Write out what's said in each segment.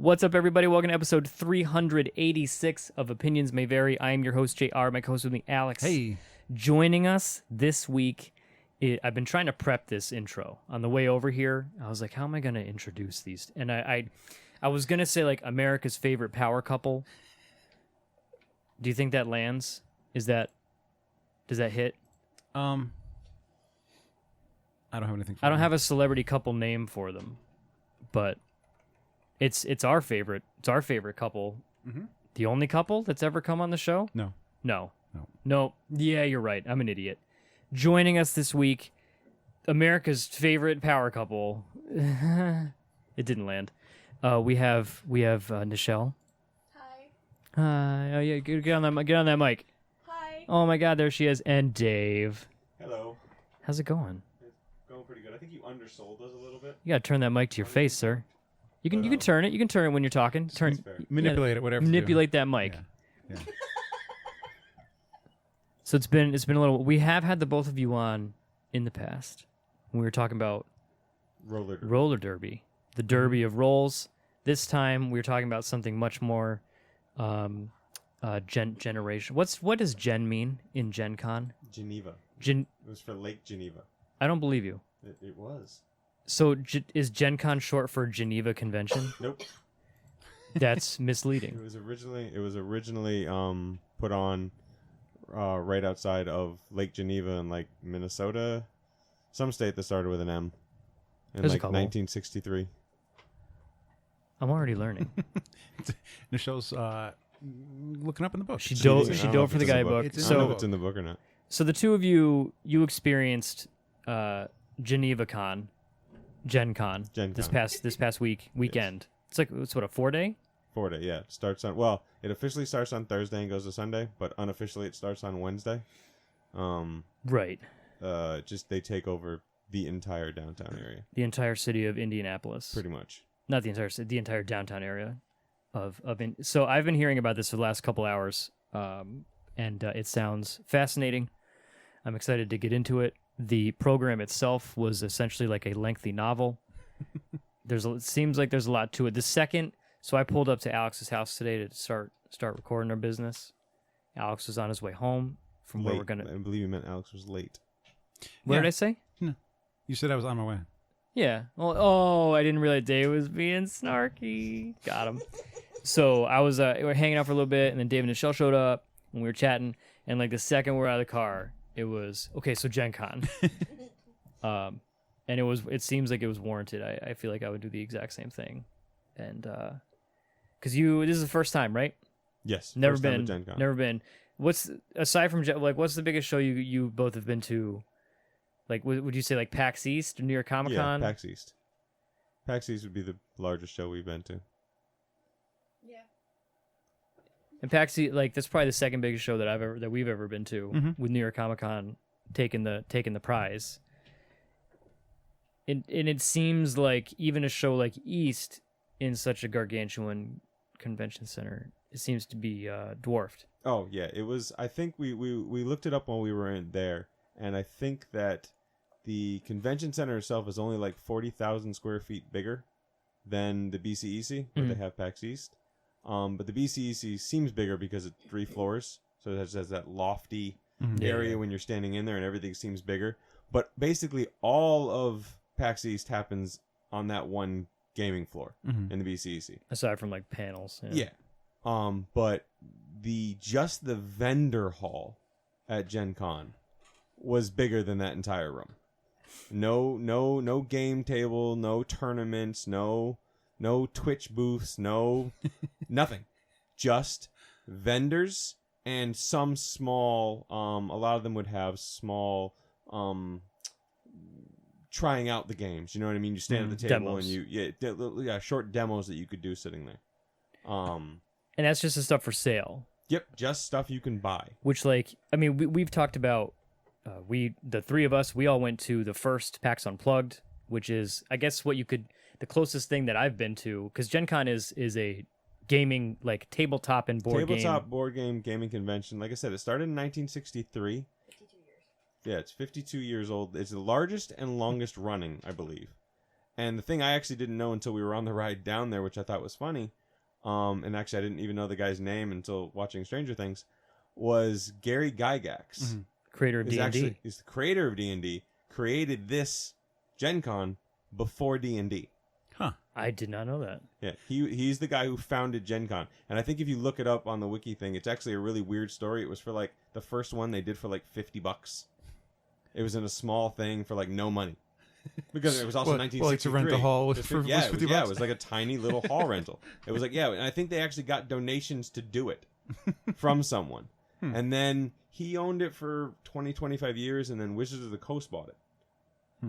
What's up, everybody? Welcome to episode 386 of Opinions May Vary. I am your host, JR. My co-host with me, Alex. Hey. Joining us this week, I've been trying to prep this intro. On the way over here, I was like, how am I going to introduce these? And I was going to say, like, America's favorite power couple. Do you think that lands? Does that hit? I don't have anything for I don't you. have a celebrity couple name for them, but it's our favorite. It's our favorite couple. Mm-hmm. The only couple that's ever come on the show? No. Yeah, you're right. I'm an idiot. Joining us this week, America's favorite power couple. It didn't land. We have Nichele. Hi. Hi. Oh yeah, get on that mic. Hi. Oh my God, there she is. And Dave. Hello. How's it going? It's going pretty good. I think you undersold us a little bit. You gotta turn that mic to your face, sir. You can turn it. You can turn it when you're talking. Turn. fair. Manipulate it, whatever. Manipulate that mic. Yeah. So it's been a little. We have had the both of you on in the past. We were talking about roller derby, the derby of rolls. This time we were talking about something much more generation. What does gen mean in GenCon? Geneva. It was for Lake Geneva. I don't believe you. It was. So is GenCon short for Geneva Convention? Nope. That's misleading. It was originally put on right outside of Lake Geneva in like Minnesota, some state that started with an M, in There's a like couple. 1963. I'm already learning. Nichele's looking up in the book. She I dove don't know for if the it's in guidebook. It's in I don't know the if it's in the book or not. So the two of you experienced GenevaCon, GenCon GenCon. this past weekend. It's what, a 4-day? 4 day, yeah. It starts on, well, it officially starts on Thursday and goes to Sunday, but unofficially it starts on Wednesday. Right. Just they take over the entire downtown area, The entire city of Indianapolis. pretty much. Not the entire city, the entire downtown area so I've been hearing about this for the last couple hours, and it sounds fascinating. I'm excited to get into it. The program itself was essentially like a lengthy novel. It seems like there's a lot to it. So I pulled up to Alex's house today to start recording our business. Alex was on his way home from where Late. we're gonna. I believe you meant Alex was late. What Yeah. did I say? You said I was on my way. Yeah. Well, I didn't realize Dave was being snarky. Got him. So I was we were hanging out for a little bit, and then Dave and Nichele showed up, and we were chatting. And like the second we're out of the car, it was okay. So GenCon, and it seems like it was warranted. I feel like I would do the exact same thing, and because this is the first time, right? Yes. Never first time been. at Gen Con. Never been. What's aside from what's the biggest show you both have been to? Like, would you say like PAX East or New York Comic Con? Yeah, PAX East. PAX East would be the largest show we've been to. Yeah. And PAX East, like that's probably the second biggest show that we've ever been to, Mhm. with New York Comic Con taking the prize. And it seems like even a show like East in such a gargantuan convention center, it seems to be dwarfed. Oh yeah, it was. I think we looked it up when we were in there, and I think that the convention center itself is only like 40,000 square feet bigger than the BCEC, where they have PAX East. But the BCEC seems bigger because it's 3 floors, so it has that lofty area when you're standing in there, and everything seems bigger. But basically, all of PAX East happens on that one gaming floor in the BCEC. Aside from like panels. Yeah. But just the vendor hall at Gen Con was bigger than that entire room. No game table, no tournaments, no Twitch booths, no nothing. Just vendors and some small a lot of them would have small trying out the games, you know what I mean? You stand at the table demos. and short demos that you could do sitting there. And that's just the stuff for sale. Yep, just stuff you can buy. Which, like, I mean, we've talked about, the three of us, we all went to the first PAX Unplugged, which is, I guess, the closest thing that I've been to, because Gen Con is a gaming, like, tabletop and board game. Gaming convention. Like I said, it started in 1963. 52 years. Yeah, it's 52 years old. It's the largest and longest running, I believe. And the thing I actually didn't know until we were on the ride down there, which I thought was funny, and actually I didn't even know the guy's name until watching Stranger Things, was Gary Gygax. Creator of D&D. He's the creator of D&D, created this Gen Con before D&D. Huh. I did not know that. Yeah, he's the guy who founded Gen Con. And I think if you look it up on the wiki thing, it's actually a really weird story. It was for like the first one they did for like $50. It was in a small thing for like no money. Because it was also 1963. Well, like to rent the hall was it $50. was like a tiny little hall rental. It was like, and I think they actually got donations to do it from someone. And then he owned it for 20, 25 years, and then Wizards of the Coast bought it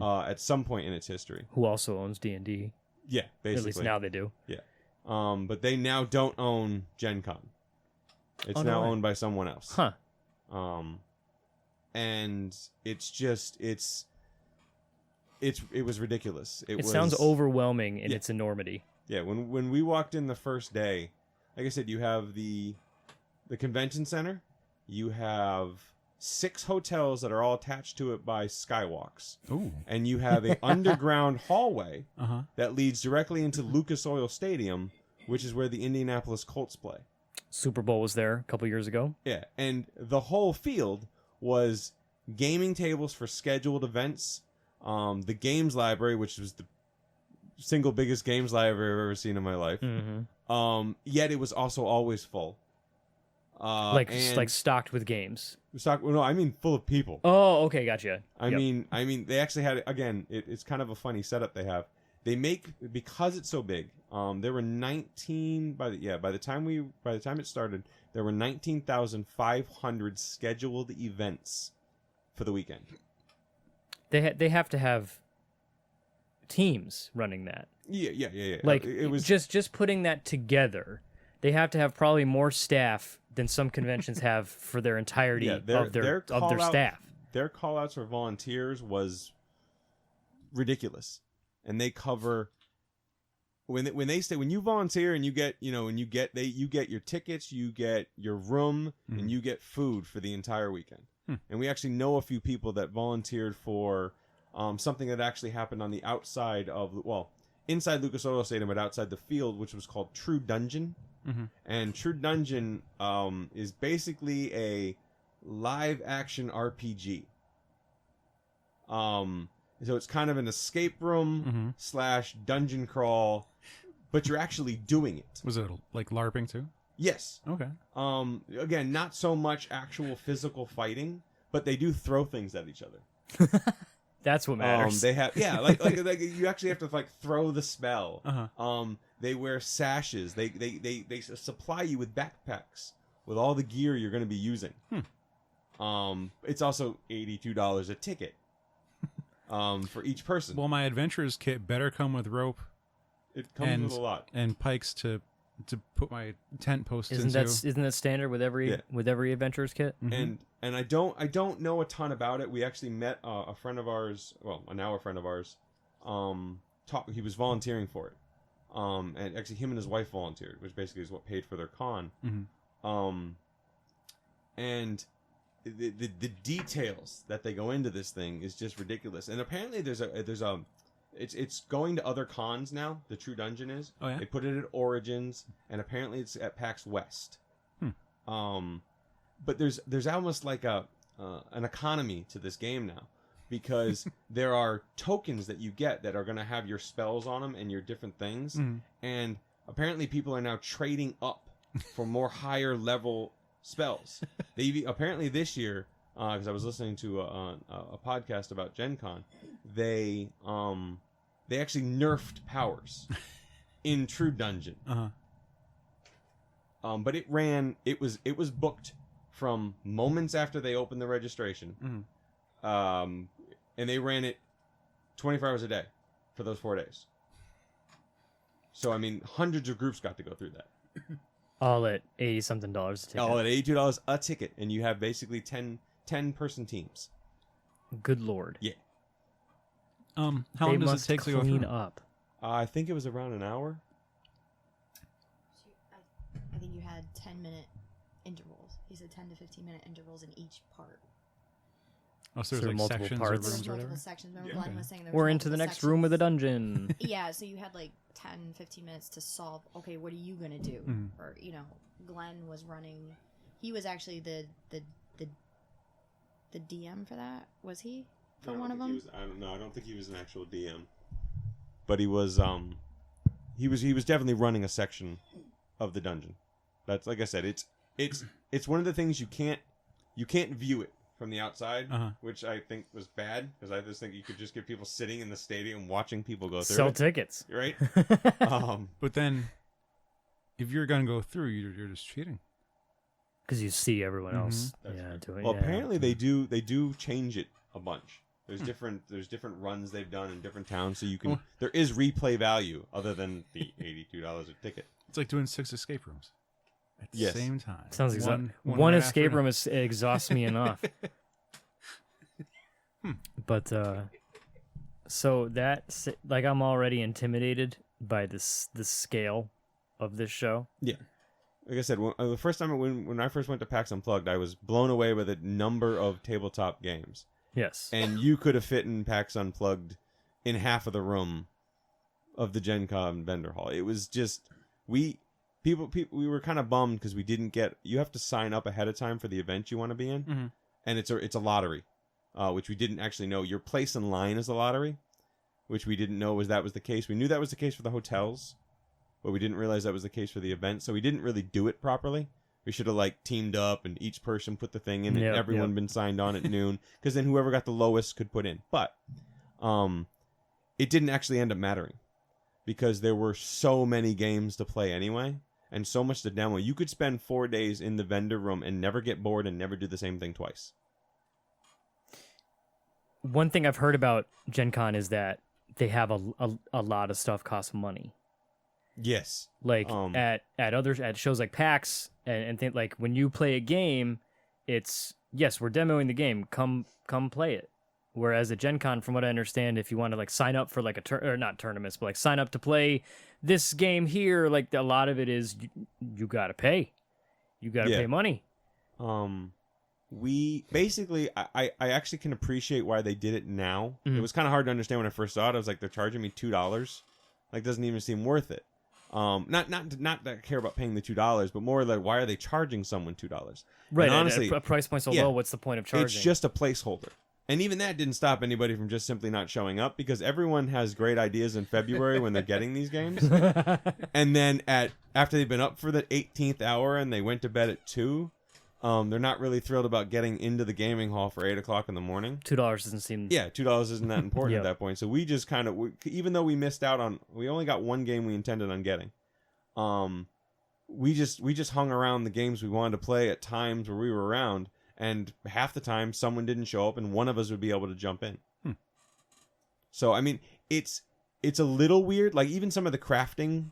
at some point in its history. Who also owns D&D. Yeah, basically. At least now they do. Yeah. But they now don't own Gen Con. It's now owned by someone else. Huh. And it's just, it was ridiculous. It sounds overwhelming in its enormity. Yeah, when we walked in the first day, like I said, you have the convention center. You have 6 hotels that are all attached to it by skywalks. Ooh. And you have an underground hallway that leads directly into Lucas Oil Stadium, which is where the Indianapolis Colts play. Super Bowl was there a couple years ago. Yeah, and the whole field was gaming tables for scheduled events, the games library, which was the single biggest games library I've ever seen in my life. Yet it was also always full. Like stocked with games. No, I mean full of people. Oh, okay, gotcha. I mean, they actually had, again, it's kind of a funny setup they have. They make, because it's so big, there were 19 by the time it started, there were 19,500 scheduled events for the weekend. They have to have teams running that. Yeah. Like it was just putting that together. They have to have probably more staff than some conventions have for their entirety of their staff. Their call outs for volunteers was ridiculous. And they cover when you volunteer and you get your tickets, you get your room, and you get food for the entire weekend. And we actually know a few people that volunteered for something that actually happened on the outside of, inside Lucas Oil Stadium, but outside the field, which was called True Dungeon. And True Dungeon is basically a live action RPG. So it's kind of an escape room / dungeon crawl, but you're actually doing it. Was it like LARPing too? Yes. Okay. Again, not so much actual physical fighting, but they do throw things at each other. That's what matters. They have, like you actually have to like throw the spell. They wear sashes. They supply you with backpacks with all the gear you're going to be using. It's also $82 a ticket for each person. Well, my adventurer's kit better come with rope. It comes with a lot and pikes to put my tent posts isn't that standard with every adventurer's kit? And I don't know a ton about it. We actually met a friend of ours, now a friend of ours. He was volunteering for it, and actually him and his wife volunteered, which basically is what paid for their con. And the details that they go into this thing is just ridiculous. And apparently it's going to other cons now. The True Dungeon is. Oh yeah. They put it at Origins, and apparently it's at PAX West. But there's almost like an economy to this game now, because there are tokens that you get that are going to have your spells on them and your different things, and apparently people are now trading up for more higher level spells. They apparently this year, because I was listening to a podcast about Gen Con, they actually nerfed powers in True Dungeon. But it was booked from moments after they opened the registration, and they ran it 24 hours a day for those 4 days. So I mean, hundreds of groups got to go through that. All at $80-something a ticket. All at $82 a ticket, and you have basically 10 person teams. Good lord. Yeah. How long does it take to go clean through? up? I think it was around an hour. I think you had 10-minute intervals. He said 10 to 15-minute intervals in each part. Oh, so So there's like multiple sections parts. or There was rooms or multiple whatever? sections. Remember Yeah. Glenn was saying there was We're into the multiple next room of the sections? dungeon. Yeah, so you had like 10, 15 minutes to solve, okay, what are you going to do? Mhm. Or, Glenn was running. He was actually the DM for that, was he? For one of them? I don't know. I don't think he was an actual DM, but he was definitely running a section of the dungeon. That's like I said. It's one of the things you can't view it from the outside, which I think was bad because I just think you could just get people sitting in the stadium watching people go through Sell it, tickets. right? But then, if you're gonna go through, you're just cheating. Because you see everyone else. That's Yeah, right. doing. Well, yeah. apparently they do change it a bunch. There's different runs they've done in different towns, so you can. There is replay value other than the $82 a ticket. It's like doing 6 escape rooms at the Yes. same time. Sounds exact. One One right escape after room exhausts me enough. But so that like I'm already intimidated by the scale of this show. Yeah. Like I said, the first time when I first went to PAX Unplugged, I was blown away by the number of tabletop games. Yes. And you could have fit in PAX Unplugged in half of the room of the GenCon vendor hall. It was just we were kind of bummed because we didn't get. You have to sign up ahead of time for the event you want to be in, and it's a lottery, which we didn't actually know. Your place in line is a lottery, which we didn't know was the case. We knew that was the case for the hotels, but we didn't realize that was the case for the event. So we didn't really do it properly. We should have teamed up and each person put the thing in and everyone been signed on at noon, because then whoever got the lowest could put in. But it didn't actually end up mattering because there were so many games to play anyway and so much to demo. You could spend 4 days in the vendor room and never get bored and never do the same thing twice. One thing I've heard about Gen Con is that they have a lot of stuff costs money. Yes. Like at shows like PAX and think like when you play a game, it's yes, we're demoing the game. Come play it. Whereas at Gen Con, from what I understand, if you want to sign up for or not tournaments, but sign up to play this game here, a lot of it is you gotta pay. You gotta pay money. We basically, I actually can appreciate why they did it now. It was kind of hard to understand when I first saw it. I was like, they're charging me $2. Doesn't even seem worth it. Not that I care about paying the $2, but more why are they charging someone $2? Right. And honestly, a price point so low, what's the point of charging? It's just a placeholder. And even that didn't stop anybody from just simply not showing up, because everyone has great ideas in February when they're getting these games. And then after they've been up for the 18th hour and they went to bed at 2, they're not really thrilled about getting into the gaming hall for 8 o'clock in the morning. $2 doesn't seem. Yeah, $2 isn't that important at that point. So we just even though we missed out on, we only got one game we intended on getting. We just hung around the games we wanted to play at times where we were around, and half the time someone didn't show up, and one of us would be able to jump in. So I mean, it's a little weird. Even some of the crafting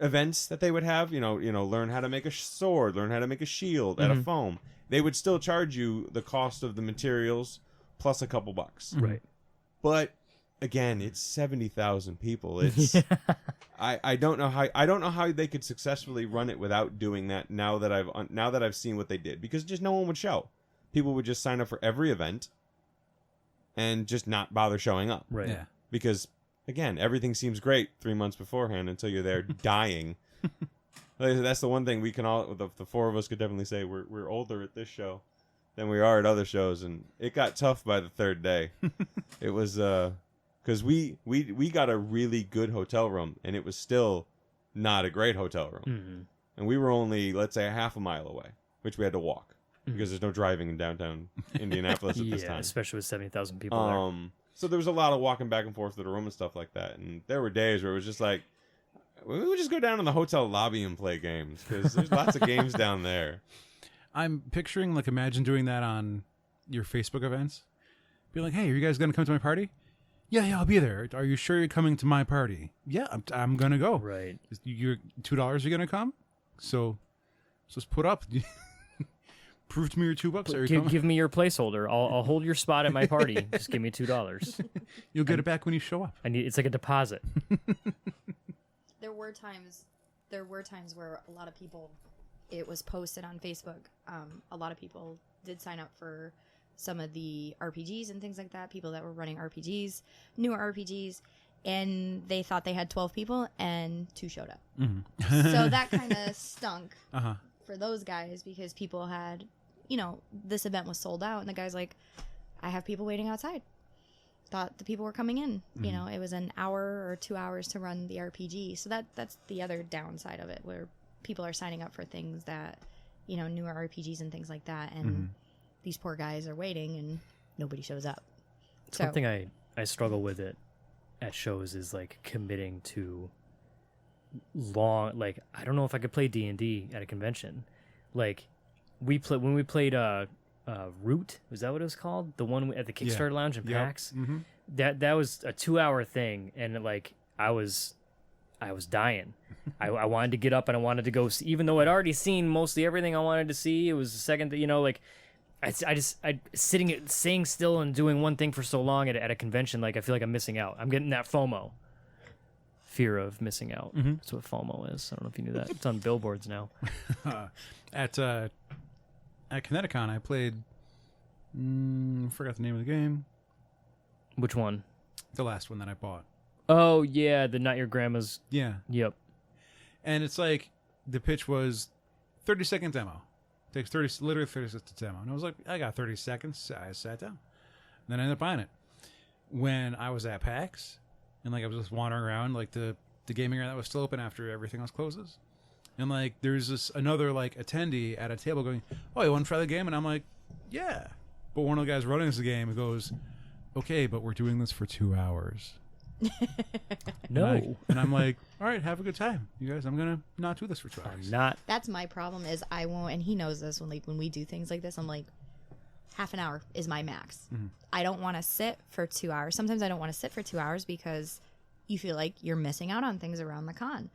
events that they would have, learn how to make a sword, learn how to make a shield out of foam. They would still charge you the cost of the materials plus a couple bucks. Right. But again, it's 70,000 people. It's I don't know how they could successfully run it without doing that. Now that I've seen what they did, because just no one would show. People would just sign up for every event and just not bother showing up. Right. Yeah. Because again, everything seems great 3 months beforehand until you're there dying. That's the one thing we can all, the four of us could definitely say, we're older at this show than we are at other shows, and it got tough by the third day. It was because we got a really good hotel room, and it was still not a great hotel room, and we were only, let's say, a half a mile away, which we had to walk because there's no driving in downtown Indianapolis at this time. Especially with 70,000 people there. So there was a lot of walking back and forth to the room and stuff like that, and there were days where it was just like, we would just go down in the hotel lobby and play games, because there's lots of games down there. I'm picturing, imagine doing that on your Facebook events. Be like, hey, are you guys going to come to my party? Yeah, I'll be there. Are you sure you're coming to my party? Yeah, I'm going to go. Right. You're $2 you're going to come? So just put up. Prove to me your $2. Are you coming? Give me your placeholder. I'll hold your spot at my party. Just give me $2. You'll get it back when you show up. It's like a deposit. There were times where a lot of people, it was posted on Facebook. A lot of people did sign up for some of the RPGs and things like that, people that were running RPGs, newer RPGs, and they thought they had 12 people and 2 showed up. So that kind of stunk for those guys because people had, this event was sold out and the guy's like, I have people waiting outside. Thought the people were coming in. It was an hour or 2 hours to run the RPG. So that's the other downside of it, where people are signing up for things that, newer RPGs and things like that. And these poor guys are waiting and nobody shows up. One thing I struggle with it at shows is like committing to long, like, I don't know if I could play D&D at a convention. Like when we played Root, was that what it was called? The one at the Kickstarter lounge in PAX. That was a 2-hour thing, and like I was dying. I wanted to get up and I wanted to go see, even though I'd already seen mostly everything I wanted to see. It was the second that like I staying still and doing one thing for so long at a convention, like I feel like I'm missing out. I'm getting that FOMO, fear of missing out. That's what FOMO is. I don't know if you knew that. It's on billboards now. At Kineticon, I played. Forgot the name of the game. Which one? The last one that I bought. Oh yeah, the Not Your Grandma's. Yeah. Yep. And it's like the pitch was 30-second demo. Takes literally 30 seconds to demo. And I was like, I got 30 seconds. I sat down. And then I ended up buying it. When I was at PAX, and like I was just wandering around, like the gaming area that was still open after everything else closes. And like there's this another like attendee at a table going, "Oh, you want to try the game?" And I'm like, "Yeah." But one of the guys running this game goes, "Okay, but we're doing this for 2 hours." No. And I'm like, all right, have a good time, you guys. I'm gonna not do this for 2 hours. Not. That's my problem is I won't, and he knows this when we do things like this. I'm like, half an hour is my max. I don't want to sit for 2 hours. Sometimes I don't want to sit for 2 hours because you feel like you're missing out on things around the con.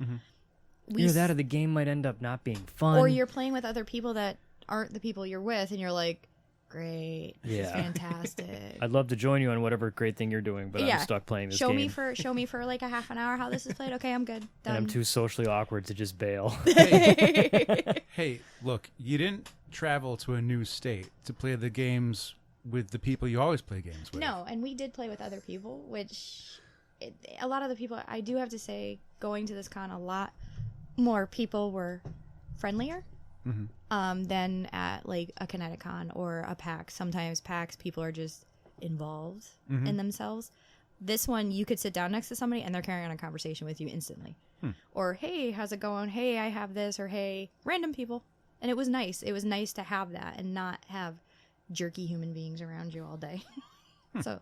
Either that or the game might end up not being fun. Or you're playing with other people that aren't the people you're with, and you're like, great, this is fantastic. I'd love to join you on whatever great thing you're doing, but I'm stuck playing this game. Show me for like a half an hour how this is played. Okay, I'm good. Done. And I'm too socially awkward to just bail. Hey, look, you didn't travel to a new state to play the games with the people you always play games with. No, and we did play with other people, which a lot of the people, I do have to say, going to this con, a lot more people were friendlier than at like a Kineticon or a PAX. Sometimes PAX people are just involved in themselves. This one, you could sit down next to somebody and they're carrying on a conversation with you instantly. Or, hey, how's it going? Hey, I have this. Or, hey, random people. And it was nice. It was nice to have that and not have jerky human beings around you all day. So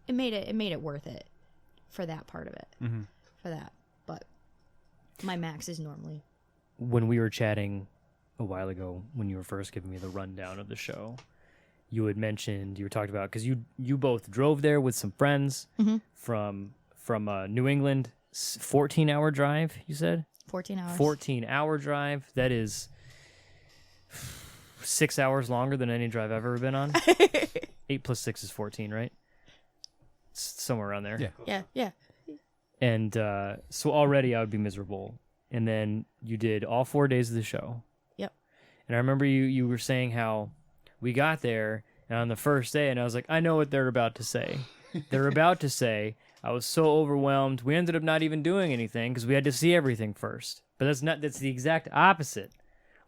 it made it worth it for that part of it. For that. But my max is normally. When we were chatting a while ago, when you were first giving me the rundown of the show, you had mentioned, you were talking about, because you both drove there with some friends from New England, 14-hour drive, you said? 14 hours. 14-hour drive. That is 6 hours longer than any drive I've ever been on. 8 plus 6 is 14, right? Somewhere around there. Yeah. And so already I would be miserable. And then you did all 4 days of the show. Yep. And I remember you were saying how we got there and on the first day, and I was like, I know what they're about to say. They're about to say, I was so overwhelmed. We ended up not even doing anything because we had to see everything first. But that's the exact opposite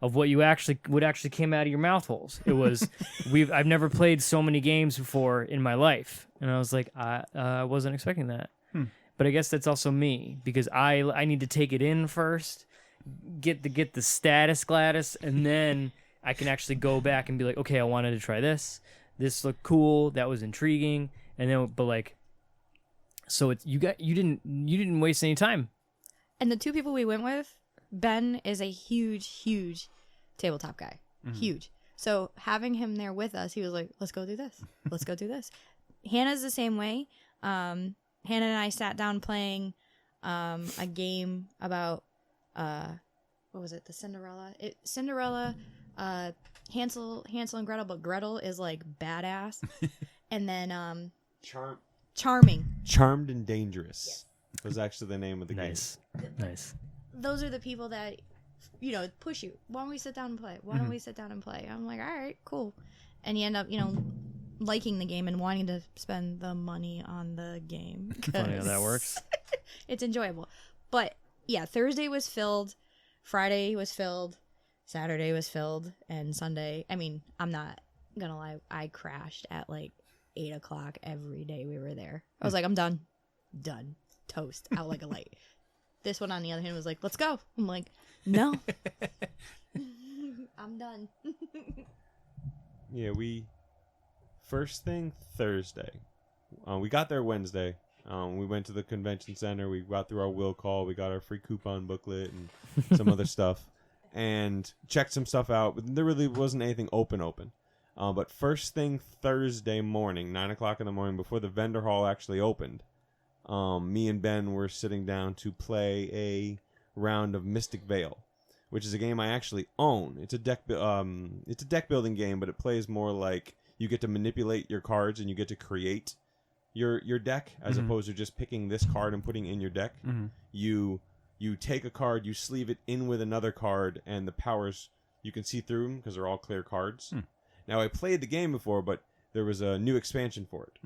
of what actually came out of your mouth holes. It was, I've never played so many games before in my life. And I was like, I wasn't expecting that. But I guess that's also me because I need to take it in first, get the status Gladys, and then I can actually go back and be like, okay, I wanted to try this. This looked cool. That was intriguing. And then, but like, so you didn't waste any time. And the 2 people we went with, Ben is a huge tabletop guy. Huge. So having him there with us, he was like, let's go do this. Let's go do this. Hannah's the same way. Hannah and I sat down playing a game about what was it? The Cinderella, Hansel and Gretel, but Gretel is like badass. And then Charmed and Dangerous was actually the name of the game. Nice. Those are the people that push you. Why don't we sit down and play? I'm like, all right, cool. and you end up, liking the game and wanting to spend the money on the game. Funny how that 'cause works. It's enjoyable. But yeah, Thursday was filled, Friday was filled, Saturday was filled, and Sunday, I mean, I'm not gonna lie, I crashed at like 8 o'clock every day we were there. I was like, I'm done. Toast, out like a light. This one, on the other hand, was like, let's go. I'm like, no. I'm done. Yeah, first thing Thursday. We got there Wednesday. We went to the convention center. We got through our will call. We got our free coupon booklet and some other stuff, and checked some stuff out. But there really wasn't anything open. But first thing Thursday morning, 9 o'clock in the morning, before the vendor hall actually opened, me and Ben were sitting down to play a round of Mystic Vale, which is a game I actually own. It's a deck building game, but it plays more like you get to manipulate your cards and you get to create your deck as opposed to just picking this card and putting it in your deck. You take a card, you sleeve it in with another card, and the powers, you can see through them because they're all clear cards. Now, I played the game before, but there was a new expansion for it.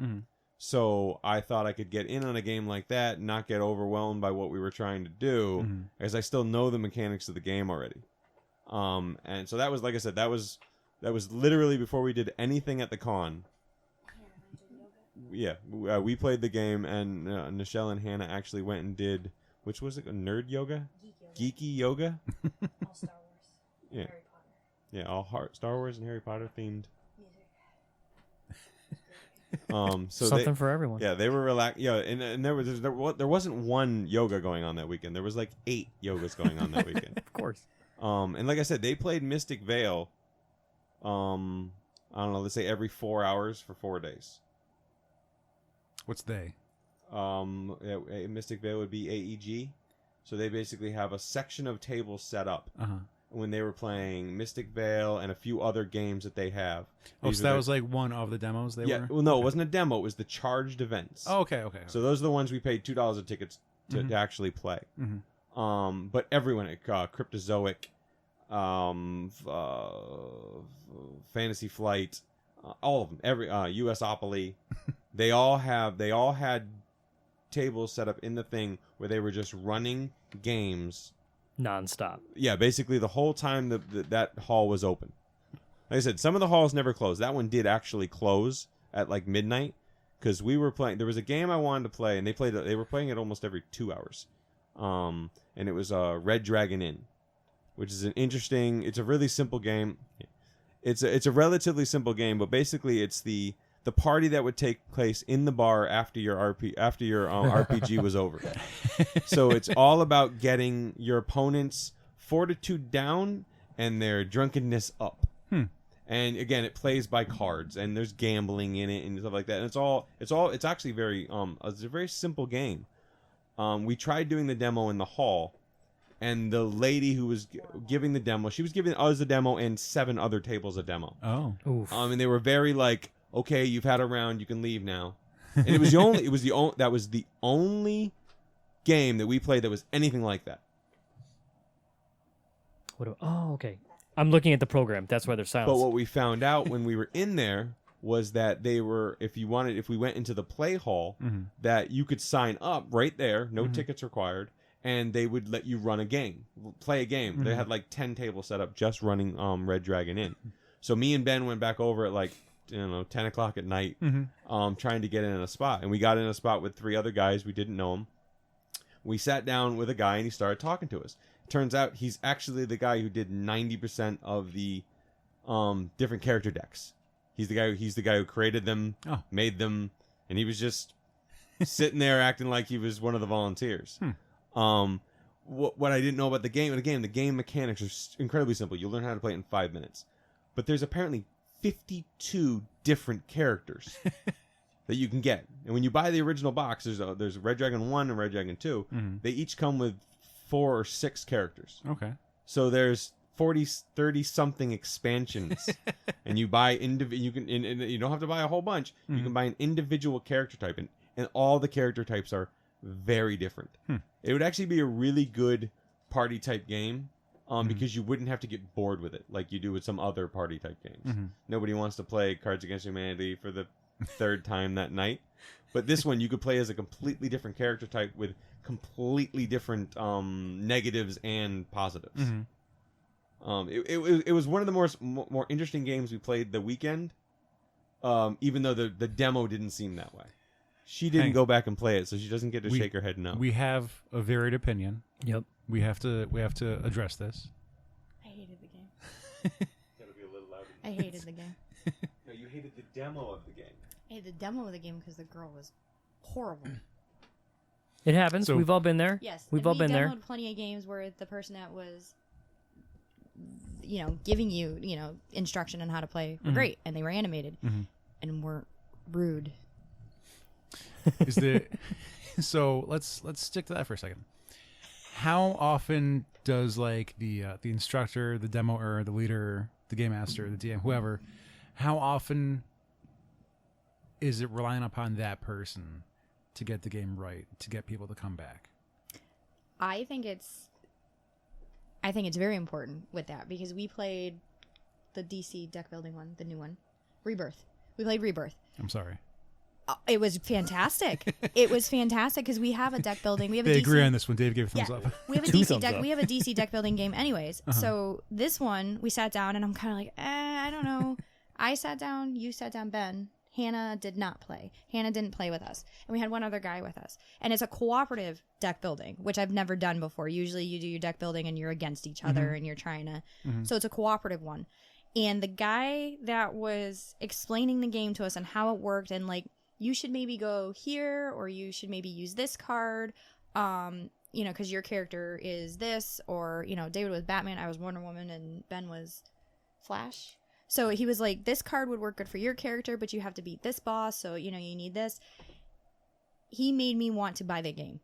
So I thought I could get in on a game like that and not get overwhelmed by what we were trying to do, as I still know the mechanics of the game already. And so that was, like I said, that was literally before we did anything at the con. Yeah, we played the game, and Nichele and Hannah actually went and did, which was it, a nerd yoga? Geeky yoga? All Star Wars. Yeah. Harry Potter. Yeah, all Star Wars and Harry Potter themed. So Something for everyone. Yeah, they were relaxed. Yeah, and there wasn't one yoga going on that weekend. There was like 8 yogas going on that weekend. Of course. And like I said, they played Mystic Vale. I don't know. Let's say every 4 hours for 4 days. What's they? Mystic Vale would be AEG. So they basically have a section of tables set up when they were playing Mystic Vale and a few other games that they have. Oh, so that was like one of the demos they were? Well, no, it wasn't a demo. It was the charged events. Oh, okay. So those are the ones we paid $2 a tickets to actually play. But everyone at Cryptozoic, Fantasy Flight, all of them, every USopoly, they all had tables set up in the thing where they were just running games Non-stop. Yeah, basically the whole time that hall was open. Like I said, some of the halls never closed. That one did actually close at like midnight because we were playing. There was a game I wanted to play, and they were playing it almost every 2 hours. And it was Red Dragon Inn, which is it's a really simple game. It's a relatively simple game, but basically it's the party that would take place in the bar after your RPG was over. So it's all about getting your opponent's fortitude down and their drunkenness up. And again, it plays by cards, and there's gambling in it and stuff like that. And it's actually very it's a very simple game. We tried doing the demo in the hall, and the lady who was giving the demo, she was giving us a demo and 7 other tables a demo. Oh. Oof. And they were very like, okay, you've had a round, you can leave now. And it was the only game that we played that was anything like that. Okay. I'm looking at the program. That's why they're silent. But what we found out when we were in there was that they were, if we went into the play hall, that you could sign up right there, no tickets required, and they would let you play a game. They had like 10 tables set up just running Red Dragon Inn. So me and Ben went back over at like 10 o'clock at night, trying to get in a spot. And we got in a spot with 3 other guys. We didn't know them. We sat down with a guy, and he started talking to us. Turns out he's actually the guy who did 90% of the different character decks. He's the guy who created them, made them, and he was just sitting there acting like he was one of the volunteers. What I didn't know about the game, and again, the game mechanics are incredibly simple. You'll learn how to play it in 5 minutes. But there's apparently 52 different characters that you can get. And when you buy the original box, there's Red Dragon 1 and Red Dragon 2. They each come with 4 or 6 characters. Okay. So there's 30 something expansions. And you buy you don't have to buy a whole bunch. You can buy an individual character type, and all the character types are very different. It would actually be a really good party type game because you wouldn't have to get bored with it like you do with some other party type games. Nobody wants to play Cards Against Humanity for the third time that night. But this one, you could play as a completely different character type with completely different negatives and positives. It was one of the more interesting games we played the weekend, even though the demo didn't seem that way. She didn't go back and play it, so she doesn't get to shake her head no. We have a varied opinion. Yep. We have to address this. I hated the game. Gotta be a little louder. I hated the game. No, you hated the demo of the game. I hated the demo of the game because the girl was horrible. It happens. So- We've all been there. Yes, We've all been there. We demoed plenty of games where the person that was, giving you, instruction on how to play were great, and they were animated, and weren't rude. Is there? So let's stick to that for a second. How often does like the instructor, the demoer, the leader, the game master, the DM, whoever, how often is it relying upon that person to get the game right, to get people to come back? I think it's very important with that because we played the DC deck building one, the new one, Rebirth. We played Rebirth. I'm sorry. It was fantastic. It was fantastic because we have a deck building. We have They a agree DC on this one. Dave gave a thumbs up. We have a Two DC thumbs deck. up. We have a DC deck building game, anyways. So this one, we sat down, and I'm kind of like, I don't know. I sat down. You sat down. Ben. Hannah did not play. Hannah didn't play with us, and we had one other guy with us. And it's a cooperative deck building, which I've never done before. Usually, you do your deck building, and you're against each other, and you're trying to. So it's a cooperative one. And the guy that was explaining the game to us and how it worked, and like, you should maybe go here, or you should maybe use this card, because your character is this, or, David was Batman, I was Wonder Woman, and Ben was Flash. So he was like, this card would work good for your character, but you have to beat this boss, so, you need this. He made me want to buy the game,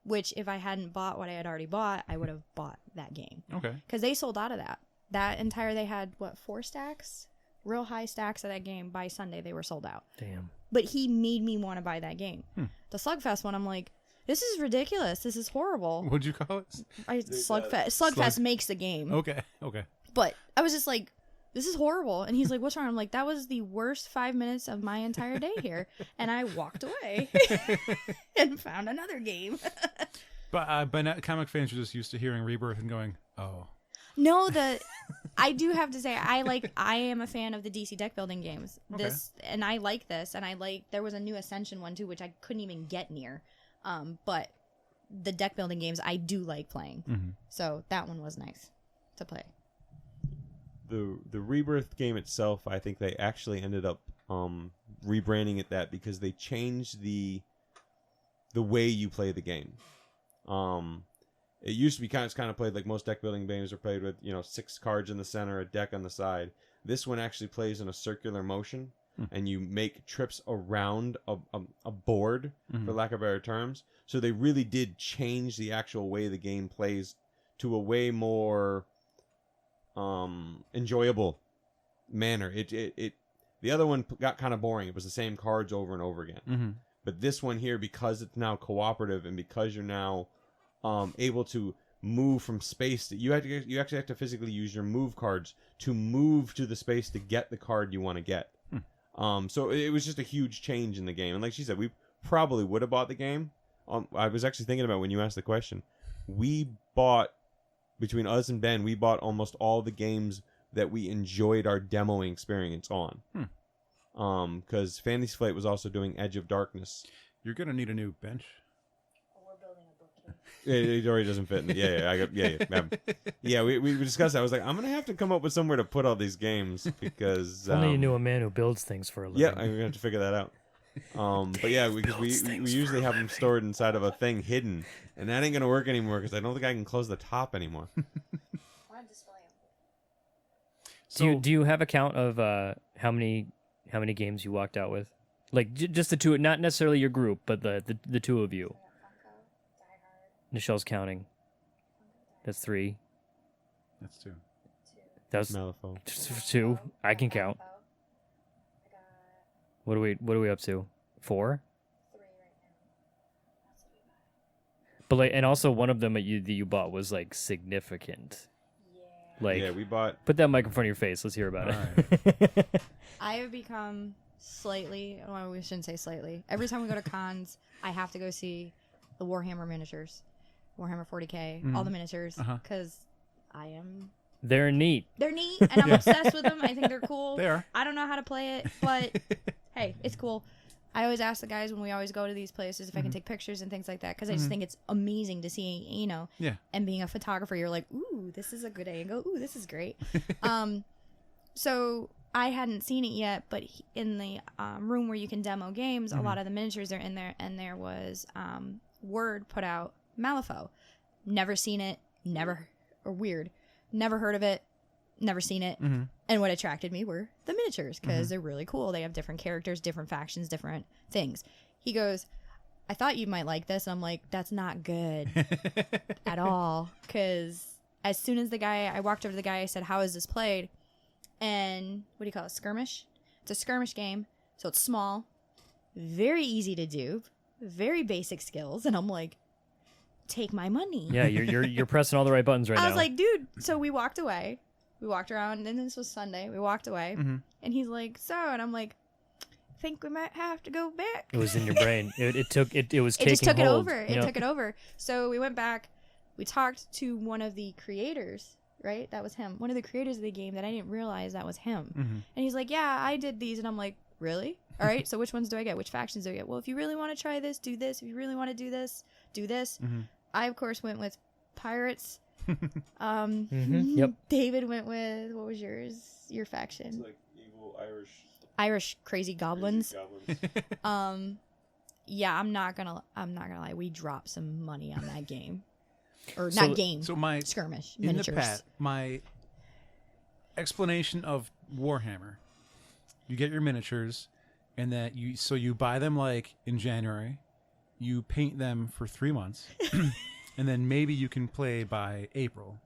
which if I hadn't bought what I had already bought, I would have bought that game. Okay. Because they sold out of that. They had, 4 stacks? Real high stacks of that game. By Sunday, they were sold out. Damn. But he made me want to buy that game. The Slugfest one, I'm like, this is ridiculous. This is horrible. What'd you call it? Slugfest makes the game. Okay. But I was just like, this is horrible. And he's like, what's wrong? I'm like, that was the worst 5 minutes of my entire day here. And I walked away and found another game. But comic fans are just used to hearing Rebirth and going, oh. No, I do have to say I am a fan of the DC deck building games. Okay. And I like this, and there was a new Ascension one too, which I couldn't even get near. But the deck building games I do like playing. So that one was nice to play. The Rebirth game itself, I think they actually ended up rebranding it that because they changed the way you play the game. It used to be kind of played like most deck building games are played with, 6 cards in the center, a deck on the side. This one actually plays in a circular motion, and you make trips around a board, for lack of better terms. So they really did change the actual way the game plays to a way more enjoyable manner. The other one got kind of boring. It was the same cards over and over again. But this one here, because it's now cooperative and because you're now able to move from space, that you actually have to physically use your move cards to move to the space to get the card you want to get. So it was just a huge change in the game. And like she said, we probably would have bought the game. I was actually thinking about when you asked the question. We bought, between us and Ben, we bought almost all the games that we enjoyed our demoing experience on. Because Fantasy Flight was also doing Edge of Darkness. You're going to need a new bench. It already doesn't fit. We discussed that. I was like, I'm gonna have to come up with somewhere to put all these games because Only you knew a man who builds things for a living. Yeah, I'm gonna have to figure that out. But yeah, because we usually have them stored inside of a thing hidden, and that ain't gonna work anymore because I don't think I can close the top anymore. Do you have a count of how many games you walked out with? Like just the two, not necessarily your group, but the two of you. Nichele's counting. That's 3. That's 2. That's Malifaux. 2. I can count. What are we up to? 4? 3 right now. But like, and also one of them that you bought was like significant. Like, Yeah, we bought. put that mic in front of your face. Let's hear about All it. I have become slightly, well, we shouldn't say slightly. Every time we go to cons, I have to go see the Warhammer miniatures, Warhammer 40K, all the miniatures, because I am. They're neat. They're neat, and I'm obsessed with them. I think they're cool. They are. I don't know how to play it, but hey, it's cool. I always ask the guys when we always go to these places if I can take pictures and things like that, because I just think it's amazing to see, Yeah. and being a photographer, you're like, ooh, this is a good angle. Ooh, this is great. So I hadn't seen it yet, but in the room where you can demo games, a lot of the miniatures are in there, and there was word put out, Malifaux. Never seen it, never heard of it, never seen it. And what attracted me were the miniatures, because they're really cool. They have different characters, different factions, different things. He goes, I thought you might like this. And I'm like, that's not good at all. Because as soon as I walked over to the guy, I said, how is this played? And what do you call it? Skirmish? It's a skirmish game. So it's small, very easy to do, very basic skills. And I'm like, take my money. Yeah, you're pressing all the right buttons right now. I was like, dude. So we walked away. We walked around, and this was Sunday. We walked away, and he's like, so, and I'm like, think we might have to go back. it was in your brain. It was It taking just took hold. it over. It took it over. So we went back. We talked to one of the creators, right? That was him. One of the creators of the game that I didn't realize that was him. And he's like, yeah, I did these. And I'm like, really? All right. So which ones do I get? Which factions do I get? Well, if you really want to try this, do this. If you really want to do this, do this. I, of course, went with pirates. Yep. David went with, what was yours? Your faction? It's like evil Irish crazy goblins. Crazy goblins. Yeah, I'm not gonna lie. We dropped some money on that game, or So- not game. So my skirmish in miniatures. the past, my explanation of Warhammer, you get your miniatures, and that you buy them like in January, you paint them for 3 months, and then maybe you can play by April.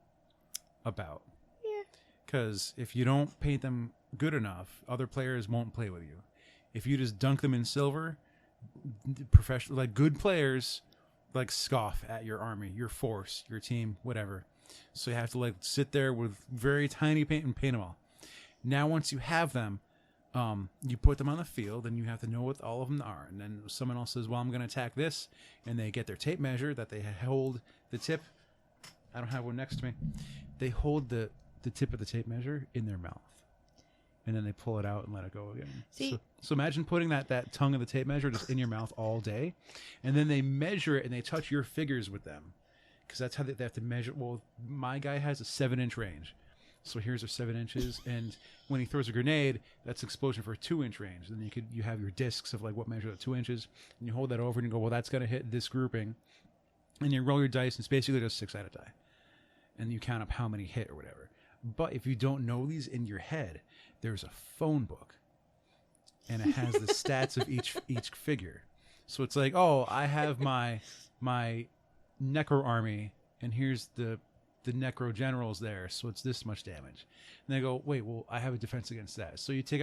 About. Yeah. Because if you don't paint them good enough, other players won't play with you. If you just dunk them in silver, professional, like good players, like scoff at your army, your force, your team, whatever. So you have to like sit there with very tiny paint and paint them all. Now, once you have them, you put them on the field, and you have to know what all of them are. And then someone else says, well, I'm going to attack this. And they get their tape measure that they hold the tip. I don't have one next to me. They hold the tip of the tape measure in their mouth. And then they pull it out and let it go again. See- So imagine putting that tongue of the tape measure just in your mouth all day. And then they measure it, and they touch your figures with them. Because that's how they have to measure. Well, my guy has a 7-inch range. So here's our 7 inches, and when he throws a grenade, that's explosion for a 2-inch range. Then you have your discs of like what measure at 2 inches, and you hold that over and you go, well, that's gonna hit this grouping, and you roll your dice, and it's basically just 6-sided die, and you count up how many hit or whatever. But if you don't know these in your head, there's a phone book, and it has the stats of each figure. So it's like, oh, I have my Necro army, and here's the Necro generals there, so it's this much damage. And they go, wait, well, I have a defense against that. So you take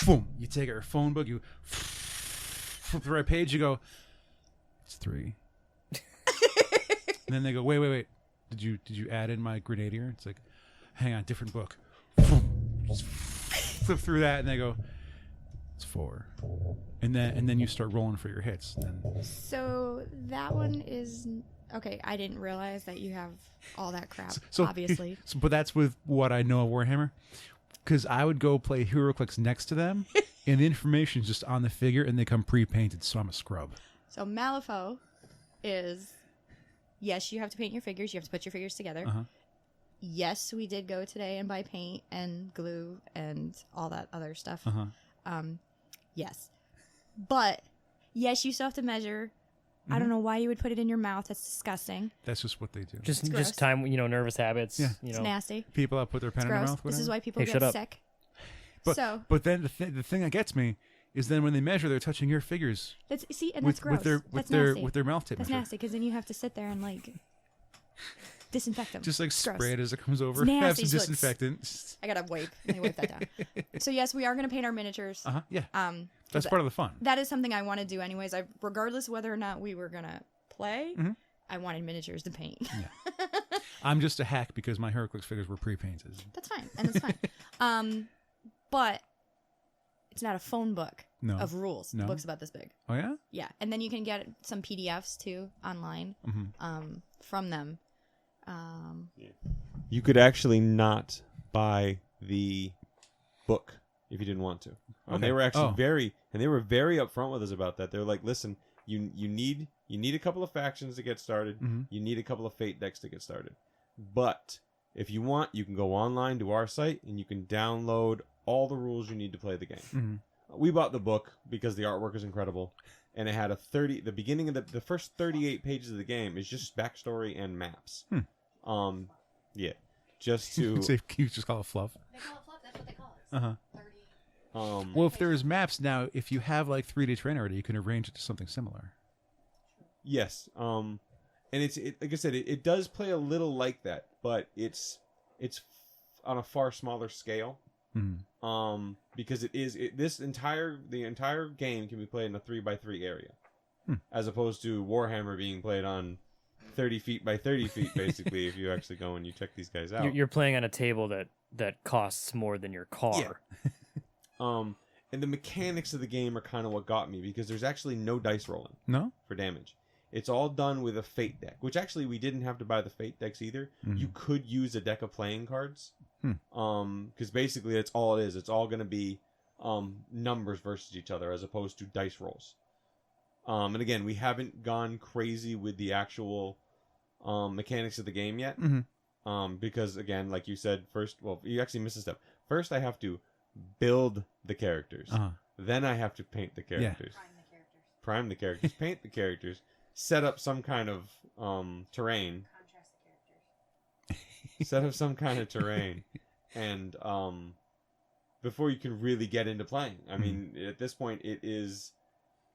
you take your phone book, you flip the right page, you go, it's 3. And then they go, wait, did you add in my grenadier? It's like, hang on, different book. Just flip through that, and they go, it's 4. And then you start rolling for your hits. And then, So that one is okay. I didn't realize that you have all that crap. so obviously, but that's with what I know of Warhammer. Because I would go play HeroClix next to them, and the information's just on the figure, and they come pre-painted, so I'm a scrub. so Malifaux is, yes, you have to paint your figures. You have to put your figures together. Yes, we did go today and buy paint and glue and all that other stuff. Yes, but yes, you still have to measure. I don't know why you would put it in your mouth. That's disgusting. That's just what they do. It's gross. Just time, nervous habits. Yeah. You It's know. nasty. People that put their pen It's in their gross. mouth. This is whatever. why people Hey, shut get up. sick. But but then the thing that gets me is then when they measure, they're touching your figures That's that's with gross. with That's their mouth tape That's measure. nasty because then you have to sit there and like disinfect them. Just like It's gross. spray it as it comes over. It's Have nasty, some so it's- disinfectant. I gotta wipe. Let me wipe that down. So yes, we are gonna paint our miniatures. Yeah. That's Th- part of the fun. That is something I want to do anyways. Regardless whether or not we were gonna play, Mm-hmm. I wanted miniatures to paint. I'm just a hack because my HeroClix figures were pre-painted. That's fine, and that's fine. But it's not a phone book of rules. No. The book's about this big. Oh yeah. Yeah, and then you can get some PDFs too online from them. You could actually not buy the book if you didn't want to. And they were actually very upfront with us about that. They're like, listen, you need a couple of factions to get started. You need a couple of fate decks to get started. But if you want, you can go online to our site and you can download all the rules you need to play the game. We bought the book because the artwork is incredible, and it had the beginning of the first 38 pages of the game is just backstory and maps. Yeah, just to you just call it fluff. They call it fluff. That's what they call it. Well, if there's maps now, if you have like 3D terrain already, you can arrange it to something similar. Yes. And it's like I said, it does play a little like that, but it's on a far smaller scale. Because the entire game can be played in a 3x3 area, as opposed to Warhammer being played on 30 feet by 30 feet, basically. If you actually go and you check these guys out, You're playing on a table that costs more than your car. Yeah. And the mechanics of the game are kind of what got me, because there's actually no dice rolling. No? For damage. It's all done with a fate deck, which actually we didn't have to buy the fate decks either. You could use a deck of playing cards. Because basically that's all it is. It's all going to be numbers versus each other as opposed to dice rolls. And again, we haven't gone crazy with the actual mechanics of the game yet. Because again, like you said, you actually missed a step. First, I have to build the characters. Then I have to paint the characters. Prime the characters. Paint the characters. Set up some kind of terrain. Contrast the characters. Set up some kind of terrain. And before you can really get into playing. I mean, at this point, it is...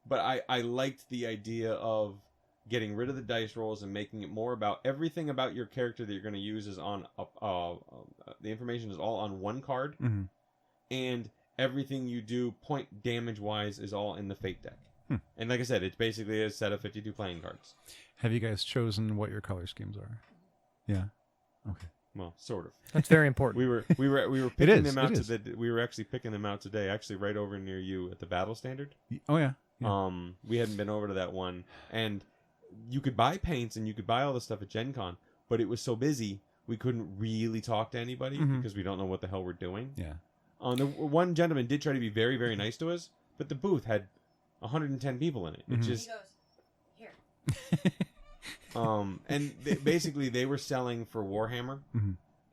But I liked the idea of getting rid of the dice rolls and making it more about... Everything about your character that you're going to use is on... the information is all on one card. And everything you do point damage-wise is all in the fate deck. And like I said, it's basically a set of 52 playing cards. Have you guys chosen what your color schemes are? Yeah. Okay. Well, sort of. That's very important. We were picking them out we were actually picking them out today, actually right over near you at the Battle Standard. Oh yeah. We hadn't been over to that one, and you could buy paints and you could buy all this stuff at GenCon, but it was so busy we couldn't really talk to anybody because we don't know what the hell we're doing. Yeah. The one gentleman did try to be very, very nice to us, but the booth had 110 people in it. It just... He goes, here. And basically they were selling for Warhammer,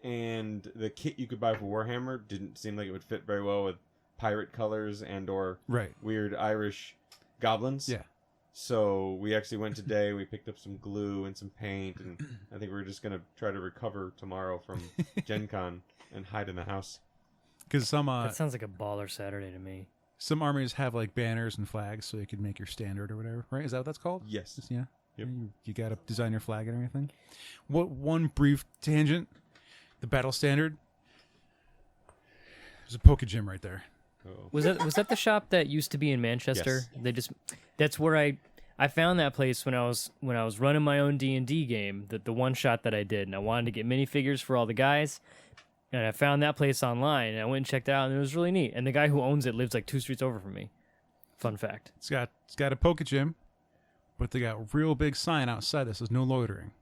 and the kit you could buy for Warhammer didn't seem like it would fit very well with pirate colors and or weird Irish goblins. Yeah. So we actually went today, we picked up some glue and some paint, and I think we're just going to try to recover tomorrow from GenCon and hide in the house. Because that sounds like a baller Saturday to me. Some armies have like banners and flags, so you can make your standard or whatever, right? Is that what that's called? Yes. Yeah. Yep. You got to design your flag and everything. One brief tangent. The battle standard. There's a poke gym right there. Uh-oh. Was that the shop that used to be in Manchester? Yes. That's where I found that place when I was running my own D&D game, the one shot that I did, and I wanted to get minifigures for all the guys. And I found that place online, and I went and checked it out, and it was really neat. And the guy who owns it lives like 2 streets over from me. Fun fact. It's got a poke gym, but they got a real big sign outside that says no loitering.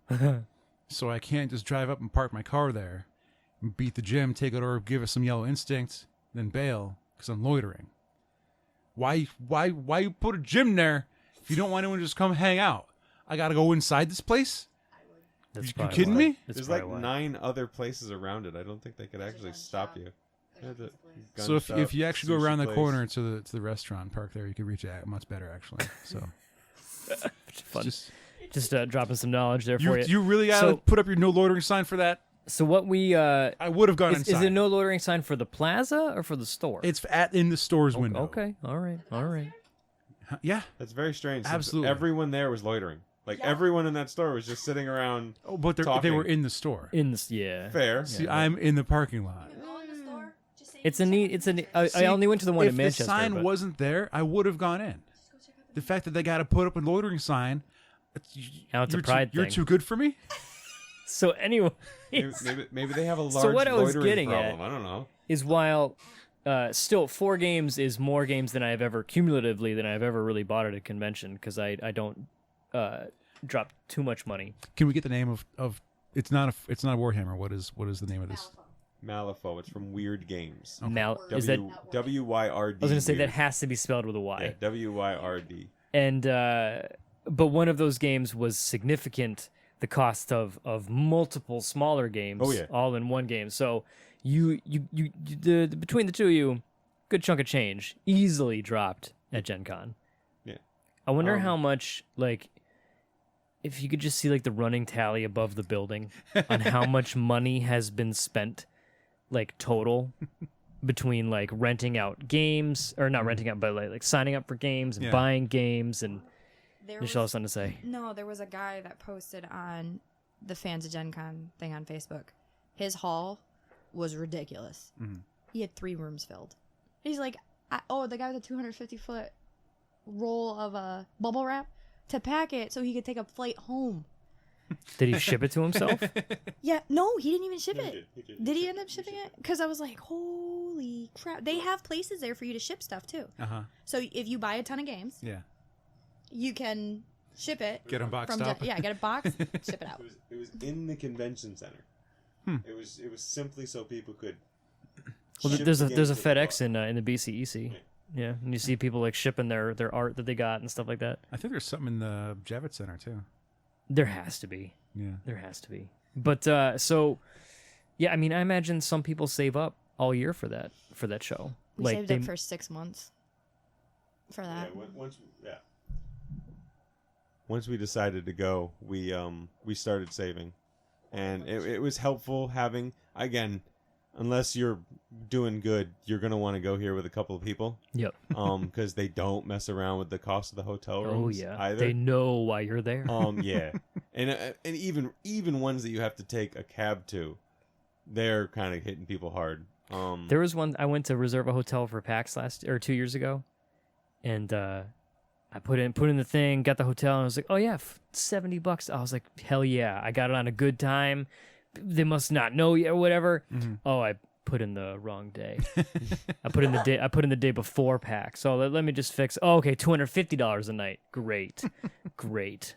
So I can't just drive up and park my car there, and beat the gym, take it over, give it some yellow instinct, then bail because I'm loitering. Why you put a gym there if you don't want anyone to just come hang out? I gotta go inside this place. That's you kidding me? There's like 9 other places around it. I don't think they could actually stop you. So if you actually go around the corner to the restaurant, park there, you could reach it much better actually. So fun. Just dropping some knowledge there for you. You really gotta put up your no loitering sign for that. So what we I would have gone inside. Is it no loitering sign for the plaza or for the store? It's in the store's window. Okay, all right. Yeah, that's very strange. Absolutely, everyone there was loitering. Like everyone in that store was just sitting around. Oh, but they were in the store. Fair. See, I'm in the parking lot. I only went to the one in Manchester. If the sign wasn't there, I would have gone in. The fact that they got to put up a loitering sign, now it's a pride thing. You're too good for me. So anyway, Maybe they have a large So what I was loitering getting problem. at- I don't know. is while still 4 games is more games than I've ever cumulatively than I've ever really bought at a convention because I don't drop too much money. Can we get the name of? It's not a Warhammer. What is the name of this? Malifaux. It's from Weird Games. Is that? WYRD. I was gonna say that Weird. has to be spelled with a Y. Yeah, WYRD. And but one of those games was significant. The cost of multiple smaller games, Oh, yeah. all in one game. So you between the two of you, good chunk of change easily dropped at GenCon. Yeah. I wonder how much, like, if you could just see like the running tally above the building on how much money has been spent, like total, between like renting out games or not renting out, but like signing up for games and Yeah. buying games and. There Nichele has something to say. No, there was a guy that posted on the Fans of Gen Con thing on Facebook. His haul was ridiculous. He had 3 rooms filled. He's like, the guy with a 250-foot roll of bubble wrap to pack it so he could take a flight home. Did he ship it to himself? Yeah, no, he didn't even ship it. He did. Did he end up shipping it? Because I was like, holy crap. They have places there for you to ship stuff, too. So if you buy a ton of games, Yeah. you can ship it. Get them boxed from up. Get a box, ship it out. It was in the convention center. It was simply so people could. Well, ship there's the a games that they FedEx bought. in the BCEC. Yeah, and you see people like shipping their art that they got and stuff like that. I think there's something in the Javits Center too. There has to be. Yeah. There has to be. But so, yeah, I mean, I imagine some people save up all year for that show. We like saved they, up for 6 months for that. Once we decided to go, we started saving, and it was helpful having, again, unless you're doing good, you're gonna want to go here with a couple of people. Yep. Because they don't mess around with the cost of the hotel Oh rooms. yeah. Either. They know why you're there. Yeah, and even ones that you have to take a cab to, they're kind of hitting people hard. There was one I went to reserve a hotel for PAX 2 years ago, and I put in the thing, got the hotel, and I was like, oh yeah, $70. I was like, hell yeah, I got it on a good time. They must not know yet or whatever. Oh, I put in the wrong day. I put in the day before PAX. So let me just fix. Oh, okay, $250 a night. Great.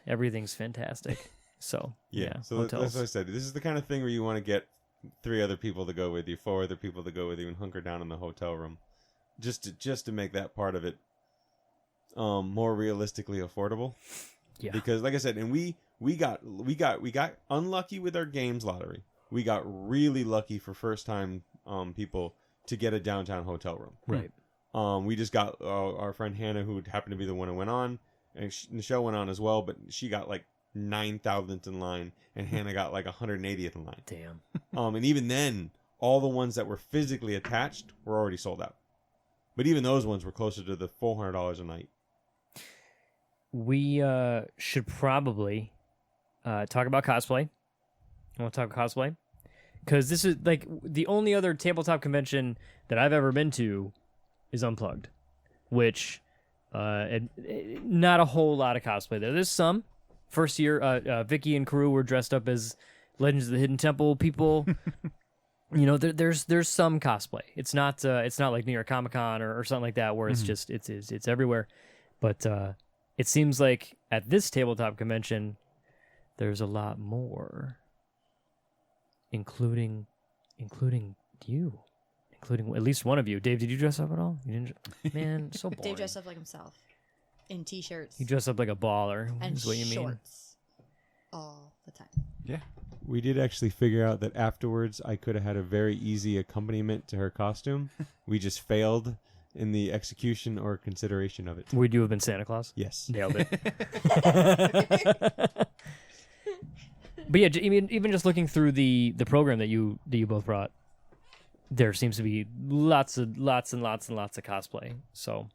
Everything's fantastic. So yeah, so hotels. that's what I said. This is the kind of thing where you want to get 3 other people to go with you, 4 other people to go with you, and hunker down in the hotel room, just to make that part of it more realistically affordable. Yeah. Because like I said, and we got unlucky with our games lottery. We got really lucky for first time people to get a downtown hotel room. Right. We just got our friend Hannah, who happened to be the one who went on, and Nichele went on as well, but she got like 9,000th in line, and Hannah got like 180th in line. Damn. And even then, all the ones that were physically attached were already sold out. But even those ones were closer to the $400 a night. We should probably talk about cosplay. I want to talk cosplay because this is like the only other tabletop convention that I've ever been to is Unplugged, which not a whole lot of cosplay there. There's some. First year, Vicky and crew were dressed up as Legends of the Hidden Temple people. You know, there's some cosplay. It's not like New York Comic Con or something like that where it's just it's everywhere. But it seems like at this tabletop convention, there's a lot more, including you, including at least one of you. Dave, did you dress up at all? You didn't. Man, so boring. Dave dressed up like himself in t-shirts You dressed up like a baller. and Is what you mean? shorts all the time. Yeah. We did actually figure out that afterwards I could have had a very easy accompaniment to her costume. We just failed in the execution or consideration of it. Would you have been Santa Claus? Yes. Nailed it. But yeah, even just looking through the program that you both brought, there seems to be lots and lots of cosplay. So,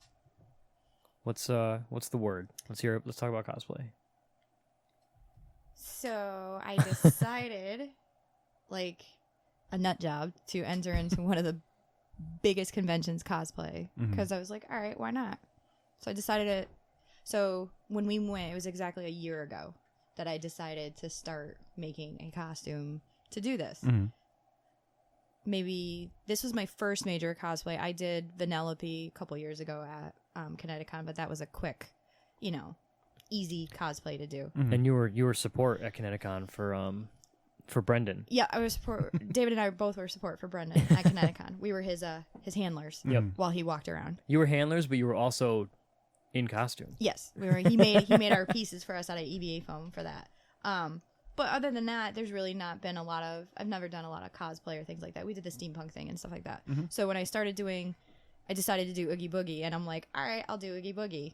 what's the word? Let's talk about cosplay. So I decided, like a nut job, to enter into one of the biggest conventions, cosplay, because I was like, all right, why not? So I decided it. So when we went, it was exactly a year ago. that I decided to start making a costume to do this. Mhm. Maybe this was my first major cosplay. I did Vanellope a couple years ago at ConnectiCon, but that was a quick, easy cosplay to do. Mhm. And you were support at ConnectiCon for Brendan. Yeah, I was support. David and I both were support for Brendan at ConnectiCon. We were his handlers Yep. while he walked around. You were handlers, but you were also in costume. Yes, we were. He made our pieces for us out of EVA foam for that. But other than that, there's really not been a lot of. I've never done a lot of cosplay or things like that. We did the steampunk thing and stuff like that. Mhm. So when I started doing, I decided to do Oogie Boogie, and I'm like, all right, I'll do Oogie Boogie.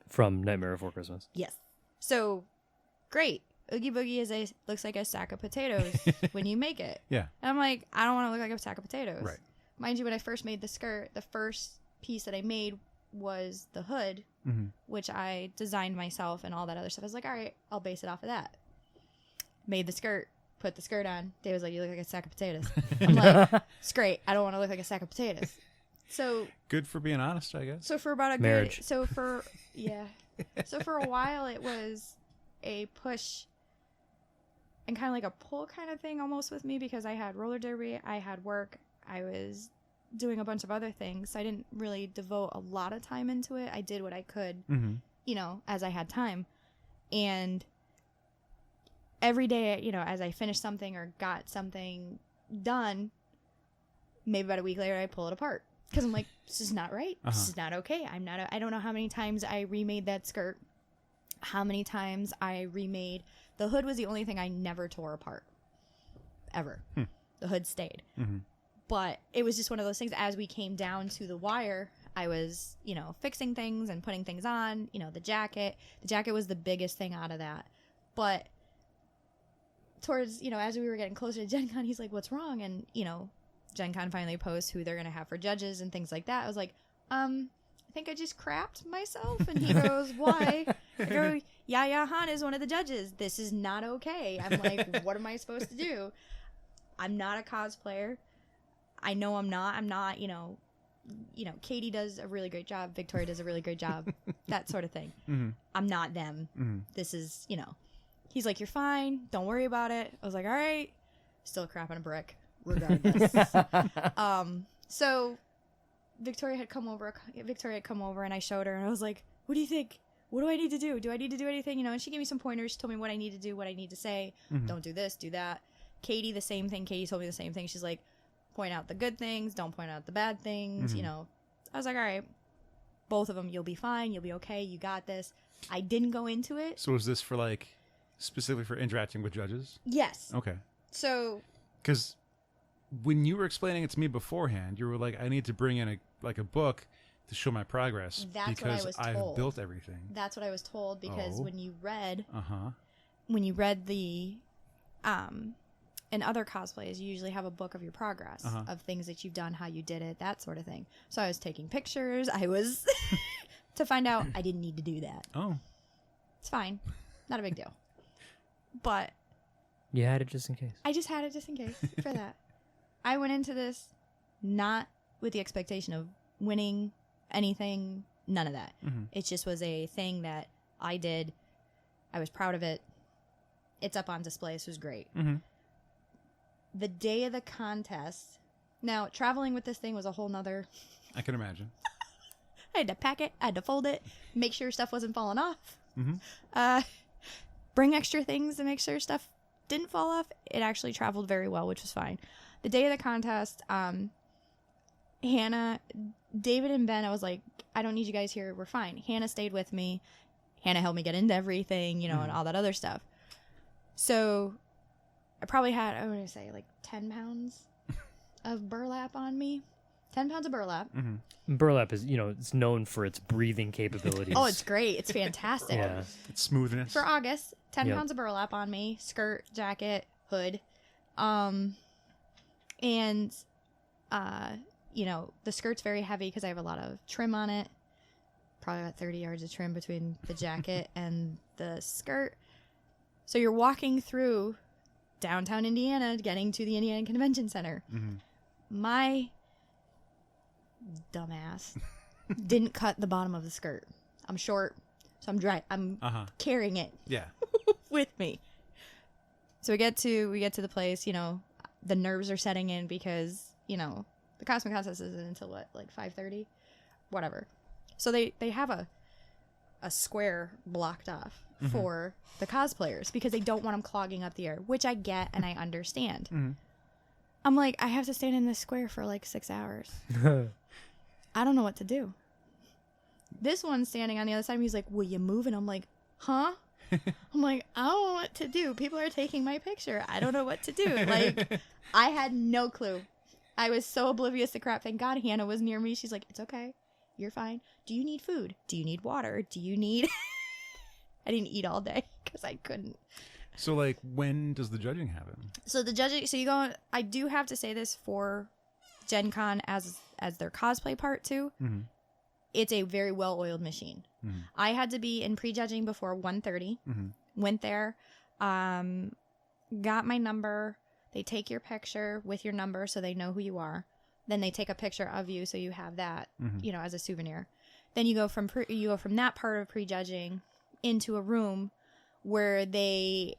From Nightmare Before Christmas. Yes. So, great. Oogie Boogie looks like a sack of potatoes when you make it. Yeah. And I'm like, I don't want to look like a sack of potatoes. Right. Mind you, when I first made the skirt, the first piece that I made was the hood, Mhm. which I designed myself and all that other stuff. I was like, all right, I'll base it off of that. Made the skirt, put the skirt on. Dave was like, you look like a sack of potatoes. I'm like, it's great. I don't want to look like a sack of potatoes. So Good for being honest, I guess. so for about a Marriage. good, so for a while it was a push and kind of like a pull kind of thing almost with me, because I had roller derby, I had work, I was doing a bunch of other things. So I didn't really devote a lot of time into it. I did what I could, Mm-hmm. as I had time. And every day, as I finished something or got something done, maybe about a week later I pull it apart. Because I'm like, this is not right. This is not okay. I don't know how many times I remade that skirt. How many times I remade. The hood was the only thing I never tore apart. Ever. The hood stayed. Mm-hmm. But it was just one of those things. As we came down to the wire, I was, fixing things and putting things on. The jacket. The jacket was the biggest thing out of that. But towards, as we were getting closer to Gen Con, he's like, what's wrong? And, Gen Con finally posts who they're going to have for judges and things like that. I was like, I think I just crapped myself. And he goes, why? I go, Yaya Han is one of the judges. This is not okay. I'm like, what am I supposed to do? I'm not a cosplayer. I know I'm not, Katie does a really great job. Victoria does a really great job. That sort of thing. Mm-hmm. I'm not them. Mm-hmm. This is, he's like, you're fine. Don't worry about it. I was like, all right. Still crapping a brick. Regardless. So Victoria had come over and I showed her and I was like, what do you think? What do I need to do? Do I need to do anything? And she gave me some pointers. She told me what I need to do, what I need to say. Mm-hmm. Don't do this, do that. Katie, the same thing. Katie told me the same thing. She's like, point out the good things. Don't point out the bad things. Mm-hmm. I was like, all right, both of them, you'll be fine. You'll be okay. You got this. I didn't go into it. So was this for specifically for interacting with judges? Yes. Okay. So Because when you were explaining it to me beforehand, you were like, I need to bring in a book to show my progress. That's what I because was I've told. built everything. that's what I was told, because Oh. when you read Uh-huh. the in other cosplays, you usually have a book of your progress, Uh-huh. of things that you've done, how you did it, that sort of thing. So I was taking pictures. I was to find out I didn't need to do that. Oh. It's fine. Not a big deal. But You had it just in case. I just had it just in case for that. I went into this not with the expectation of winning anything, none of that. Mm-hmm. It just was a thing that I did. I was proud of it. It's up on display. This was great. Mm-hmm. The day of the contest, now traveling with this thing was a whole nother. I can imagine. I had to pack it, I had to fold it, make sure stuff wasn't falling off, Mm-hmm. bring extra things to make sure stuff didn't fall off. It actually traveled very well, which was fine. The day of the contest, Hannah, David and Ben, I was like, I don't need you guys here. We're fine. Hannah stayed with me. Hannah helped me get into everything, and all that other stuff. So I probably had, I want to say, 10 pounds of burlap on me. 10 pounds of burlap. Mm-hmm. Burlap is, it's known for its breathing capabilities. Oh, it's great. It's fantastic. Yeah. It's smoothness. For August, 10 Yep. pounds of burlap on me, skirt, jacket, hood. And, the skirt's very heavy because I have a lot of trim on it. Probably about 30 yards of trim between the jacket and the skirt. So you're walking through downtown Indiana, getting to the Indiana Convention Center. Mm-hmm. My dumbass didn't cut the bottom of the skirt. I'm short, so I'm dry. I'm Uh-huh. carrying it Yeah. with me. So we get to the place, you know, the nerves are setting in because, you know, the costume contest isn't until what, like 5:30? Whatever. So they have a square blocked off for the cosplayers because they don't want them clogging up the air, which I get and I understand. I'm like, I have to stand in this square for like 6 hours. I don't know what to do. This one's standing on the other side. He's like, will you move? And I'm like, huh? I'm like, I don't know what to do. People are taking my picture. I don't know what to do. Like, I had no clue. I was so oblivious to crap. Thank God Hannah was near me. She's like, it's okay. You're fine. Do you need food? Do you need water? Do you need... I didn't eat all day because I couldn't. So, like, when does the judging happen? So the judging... So you go... I do have to say this for GenCon as their cosplay part, too. Mm-hmm. It's a very well-oiled machine. Mm-hmm. I had to be in pre-judging before 1:30. Mm-hmm. Went there. Got my number. They take your picture with your number so they know who you are. Then they take a picture of you so you have that, you know, as a souvenir. Then you go from that part of prejudging into a room where they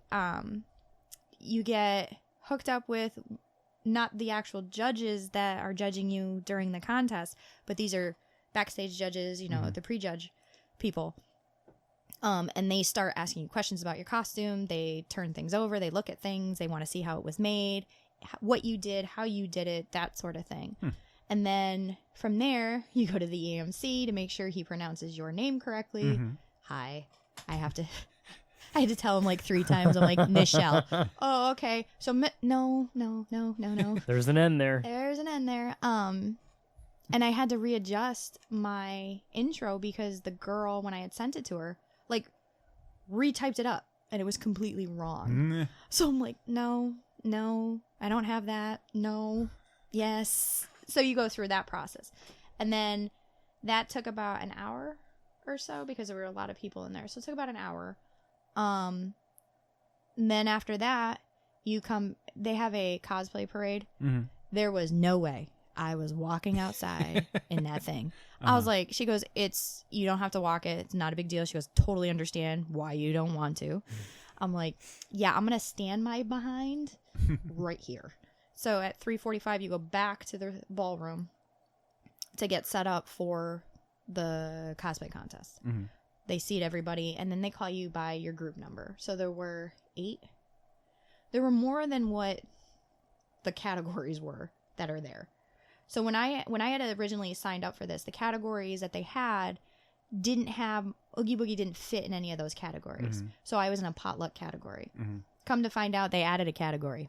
you get hooked up with not the actual judges that are judging you during the contest, but these are backstage judges, you know, the prejudge people. And they start asking you questions about your costume. They turn things over. They look at things. They want to see how it was made, what you did, how you did it, that sort of thing. And then from there, you go to the EMC to make sure he pronounces your name correctly. Hi. I had to tell him like 3 times. I'm like, Nichele. Oh, okay. So, no. There's an end there. There's an end there. And I had to readjust my intro because the girl, when I had sent it to her, like, retyped it up. And it was completely wrong. So I'm like, no, I don't have that. No, yes. So you go through that process. And then that took about an hour or so because there were a lot of people in there. So it took about an hour. And then after that, they have a cosplay parade. There was no way I was walking outside in that thing. I was like, she goes, you don't have to walk it. It's not a big deal. She goes, totally understand why you don't want to. I'm like, yeah, I'm going to stand my behind right here. So at 3:45, you go back to the ballroom to get set up for the cosplay contest. They seat everybody, and then they call you by your group number. So there were 8. There were more than what the categories were that are there. So when I had originally signed up for this, the categories that they had didn't have... Oogie Boogie didn't fit in any of those categories. So I was in a potluck category. Come to find out, they added a category.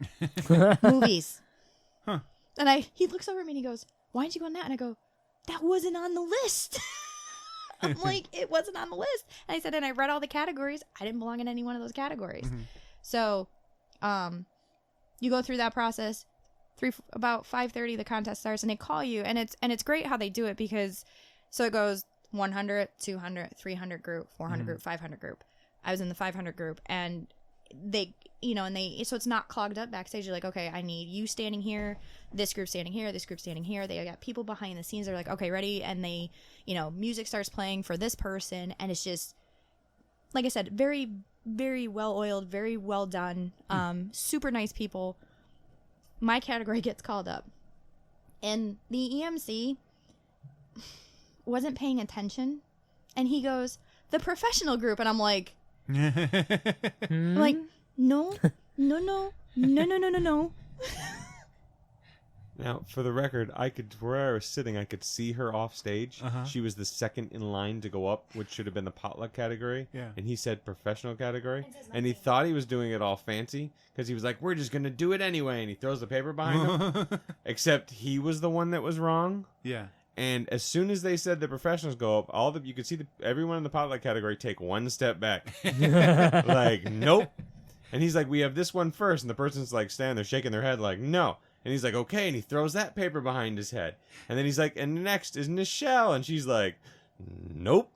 Movies. And he looks over at me and he goes, why didn't you go on that? And I go, that wasn't on the list. I'm like, it wasn't on the list. And I said, and I read all the categories. I didn't belong in any one of those categories. So you go through that process. About 5:30, the contest starts, and they call you. And it's great how they do it because, so it goes 100, 200, 300 group, 400 group, 500 group. I was in the 500 group, and they, you know, so it's not clogged up backstage. You're like, okay, I need you standing here, this group standing here, this group standing here. They got people behind the scenes. They're like, okay, ready. And they, you know, music starts playing for this person. And it's just, like I said, very, very well oiled, very well done. Super nice people. My category gets called up. And the EMC wasn't paying attention. And he goes, the professional group. And I'm like, no. Now, for the record, where I was sitting, I could see her off stage. She was the second in line to go up, which should have been the potluck category. Yeah. And he said professional category. And he thought he was doing it all fancy because he was like, we're just going to do it anyway. And he throws the paper behind him. Except he was the one that was wrong. Yeah. And as soon as they said the professionals go up, you could see everyone in the potluck category take one step back. Like, nope. And he's like, we have this one first. And the person's like standing there shaking their head like, no. And he's like, okay. And he throws that paper behind his head. And then he's like, and next is Nichele. And she's like, nope.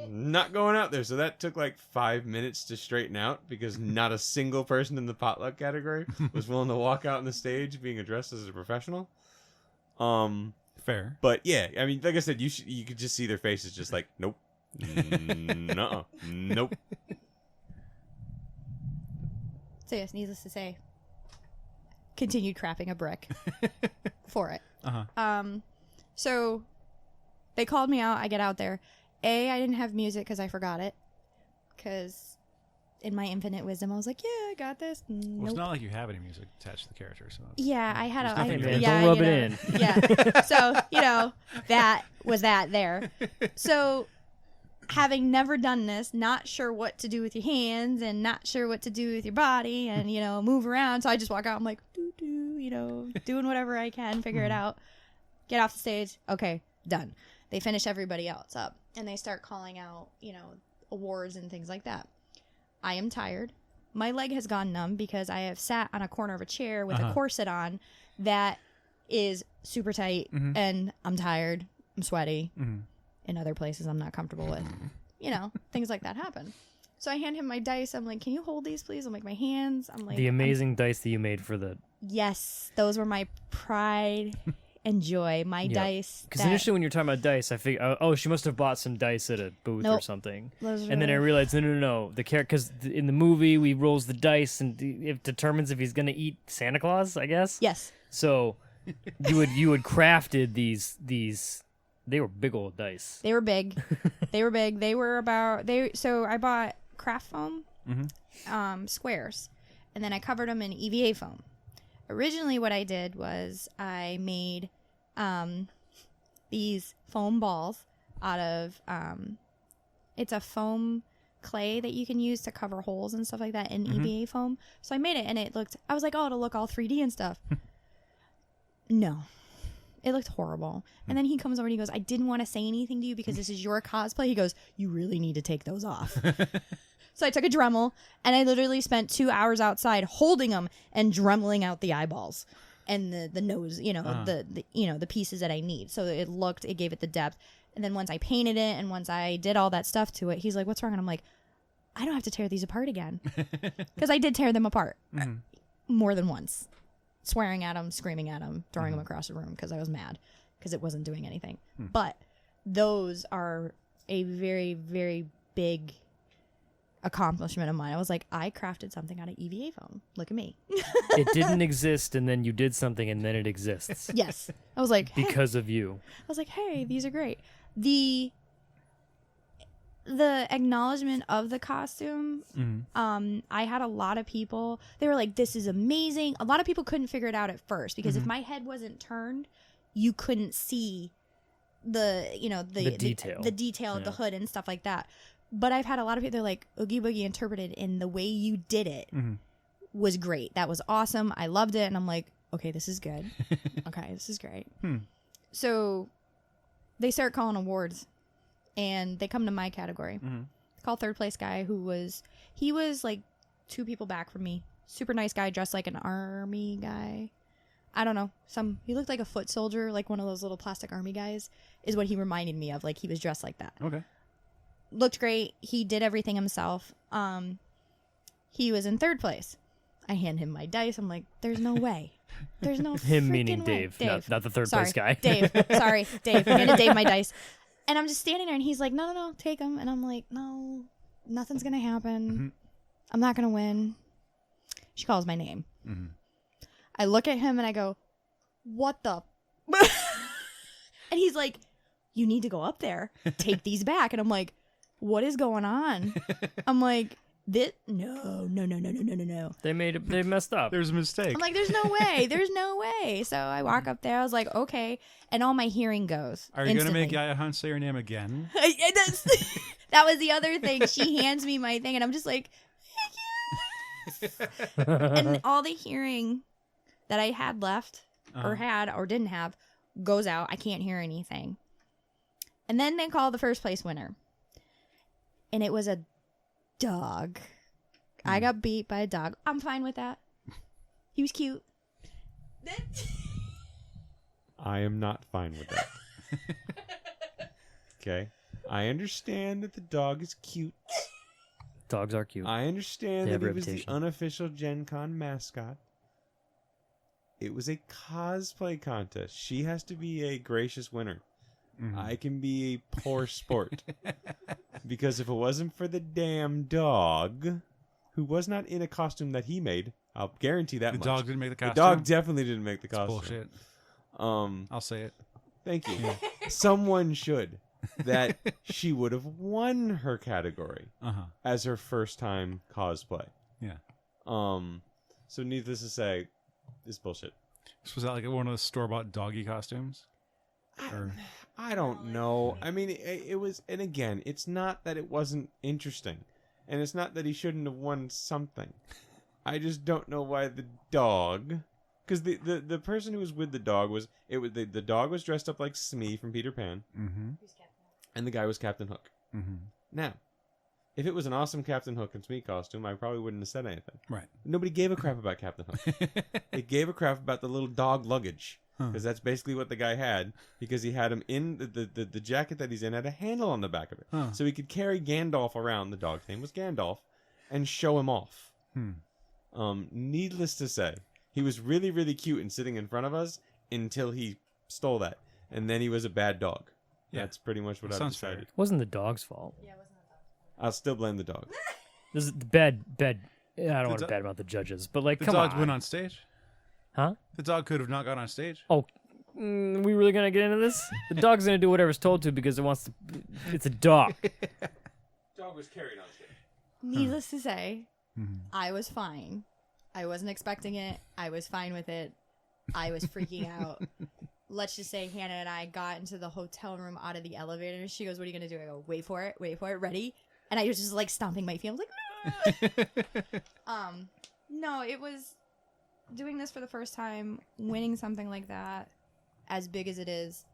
Not going out there. So that took like 5 minutes to straighten out because not a single person in the potluck category was willing to walk out on the stage being addressed as a professional. Fair. But yeah, I mean, like I said, you could just see their faces just like, nope. No. Nope. So yes, needless to say, continued crapping a brick for it. So they called me out. I get out there. I didn't have music because I forgot it. Because in my infinite wisdom, I was like, yeah, I got this. Well, it's not like you have any music attached to the character. So Yeah, I had a... Hey, man, yeah, don't rub you it know, in. Yeah. So, that was that there. So, having never done this, not sure what to do with your hands and not sure what to do with your body and, move around. So, I just walk out. I'm like, doing whatever I can, figure it out. Get off the stage. Okay, done. They finish everybody else up. And they start calling out, awards and things like that. I am tired. My leg has gone numb because I have sat on a corner of a chair with a corset on that is super tight, and I'm tired. I'm sweaty. In other places I'm not comfortable with. Things like that happen. So I hand him my dice. I'm like, can you hold these, please? I'm like, my hands. I'm like, The amazing dice that you made for the... Yes, those were my pride and joy. My dice. Because initially when you're talking about dice, I figured, she must have bought some dice at a booth or something. And then I realized, no. The character, because in the movie, he rolls the dice and it determines if he's going to eat Santa Claus, I guess. Yes. So you had crafted these. They were big old dice. They were big. They were about So I bought craft foam, squares, and then I covered them in EVA foam. Originally, what I did was I made these foam balls out of it's a foam clay that you can use to cover holes and stuff like that in EVA foam. So I made it, and I was like, oh, it'll look all 3D and stuff. No. It looked horrible. And then he comes over and he goes, I didn't want to say anything to you because this is your cosplay. He goes, you really need to take those off. So I took a Dremel and I literally spent 2 hours outside holding them and dremeling out the eyeballs and the nose, the pieces that I need. So it gave it the depth. And then once I painted it and once I did all that stuff to it, he's like, what's wrong? And I'm like, I don't have to tear these apart again. Because I did tear them apart more than once. Swearing at him, screaming at him, throwing him across the room because I was mad because it wasn't doing anything. But those are a very, very big accomplishment of mine. I was like, I crafted something out of EVA foam. Look at me. It didn't exist, and then you did something, and then it exists. Yes. I was like, hey. Because of you. I was like, hey, these are great. The acknowledgement of the costume, I had a lot of people, they were like, this is amazing. A lot of people couldn't figure it out at first because if my head wasn't turned, you couldn't see the detail of the hood and stuff like that. But I've had a lot of people, they're like, Oogie Boogie interpreted in the way you did it was great. That was awesome. I loved it. And I'm like, okay, this is good. Okay, this is great. So they start calling awards. And they come to my category. Call third place guy he was like 2 people back from me. Super nice guy dressed like an army guy. I don't know. He looked like a foot soldier, like one of those little plastic army guys, is what he reminded me of. Like he was dressed like that. Okay. Looked great. He did everything himself. He was in third place. I hand him my dice. I'm like, there's no way. There's no him meaning way. Dave. Not the third place guy. Dave. Sorry, Dave. I handed Dave my dice. And I'm just standing there, and he's like, no, take them. And I'm like, no, nothing's going to happen. I'm not going to win. She calls my name. I look at him, and I go, what the? And he's like, you need to go up there. Take these back. And I'm like, what is going on? I'm like, no. They messed up. There's a mistake. I'm like, there's no way. So I walk up there. I was like, okay. And all my hearing goes. Are you going to make Yaya Hunt say your name again? That was the other thing. She hands me my thing, and I'm just like, yes. And all the hearing that I had left or didn't have goes out. I can't hear anything. And then they call the first place winner. And it was a dog. I got beat by a dog. I'm fine with that. He was cute. I am not fine with that. Okay. I understand that the dog is cute. Dogs are cute. I understand that he was the unofficial GenCon mascot. It was a cosplay contest. She has to be a gracious winner. I can be a poor sport. Because if it wasn't for the damn dog, who was not in a costume that he made. I'll guarantee that The much. dog didn't make the The costume. dog definitely didn't make the It's costume. bullshit. I'll say it. Thank you. Someone should. That she would have won her category as her first time cosplay. Yeah. So needless to say, it's bullshit. So was that like one of those store-bought doggy costumes? Or... I don't know. I mean, it was, and again, it's not that it wasn't interesting, and it's not that he shouldn't have won something. I just don't know why the dog, because the person who was with the dog was the dog was dressed up like Smee from Peter Pan, and the guy was Captain Hook. Now, if it was an awesome Captain Hook and Smee costume, I probably wouldn't have said anything. Right. Nobody gave a crap about Captain Hook. They gave a crap about the little dog luggage. Because that's basically what the guy had. Because he had him in the jacket that he's in had a handle on the back of it, so he could carry Gandalf around. The dog's name was Gandalf, and show him off. Needless to say, he was really, really cute and sitting in front of us until he stole that, and then he was a bad dog. Yeah. That's pretty much what I've Sounds decided. It wasn't the dog's fault. Yeah, it wasn't a dog. I'll still blame the dog. This is bad. I don't want to bad about the judges, but like, The come dog on. went on stage. Huh? The dog could have not gone on stage. Oh, we really gonna get into this? The dog's gonna do whatever it's told to because it wants to. It's a dog. Dog was carried on stage. Needless to say, I was fine. I wasn't expecting it. I was fine with it. I was freaking out. Let's just say Hannah and I got into the hotel room out of the elevator, and she goes, "What are you gonna do?" I go, wait for it, ready?" And I was just like stomping my feet. I was like, no, it was doing this for the first time, winning something like that, as big as it is,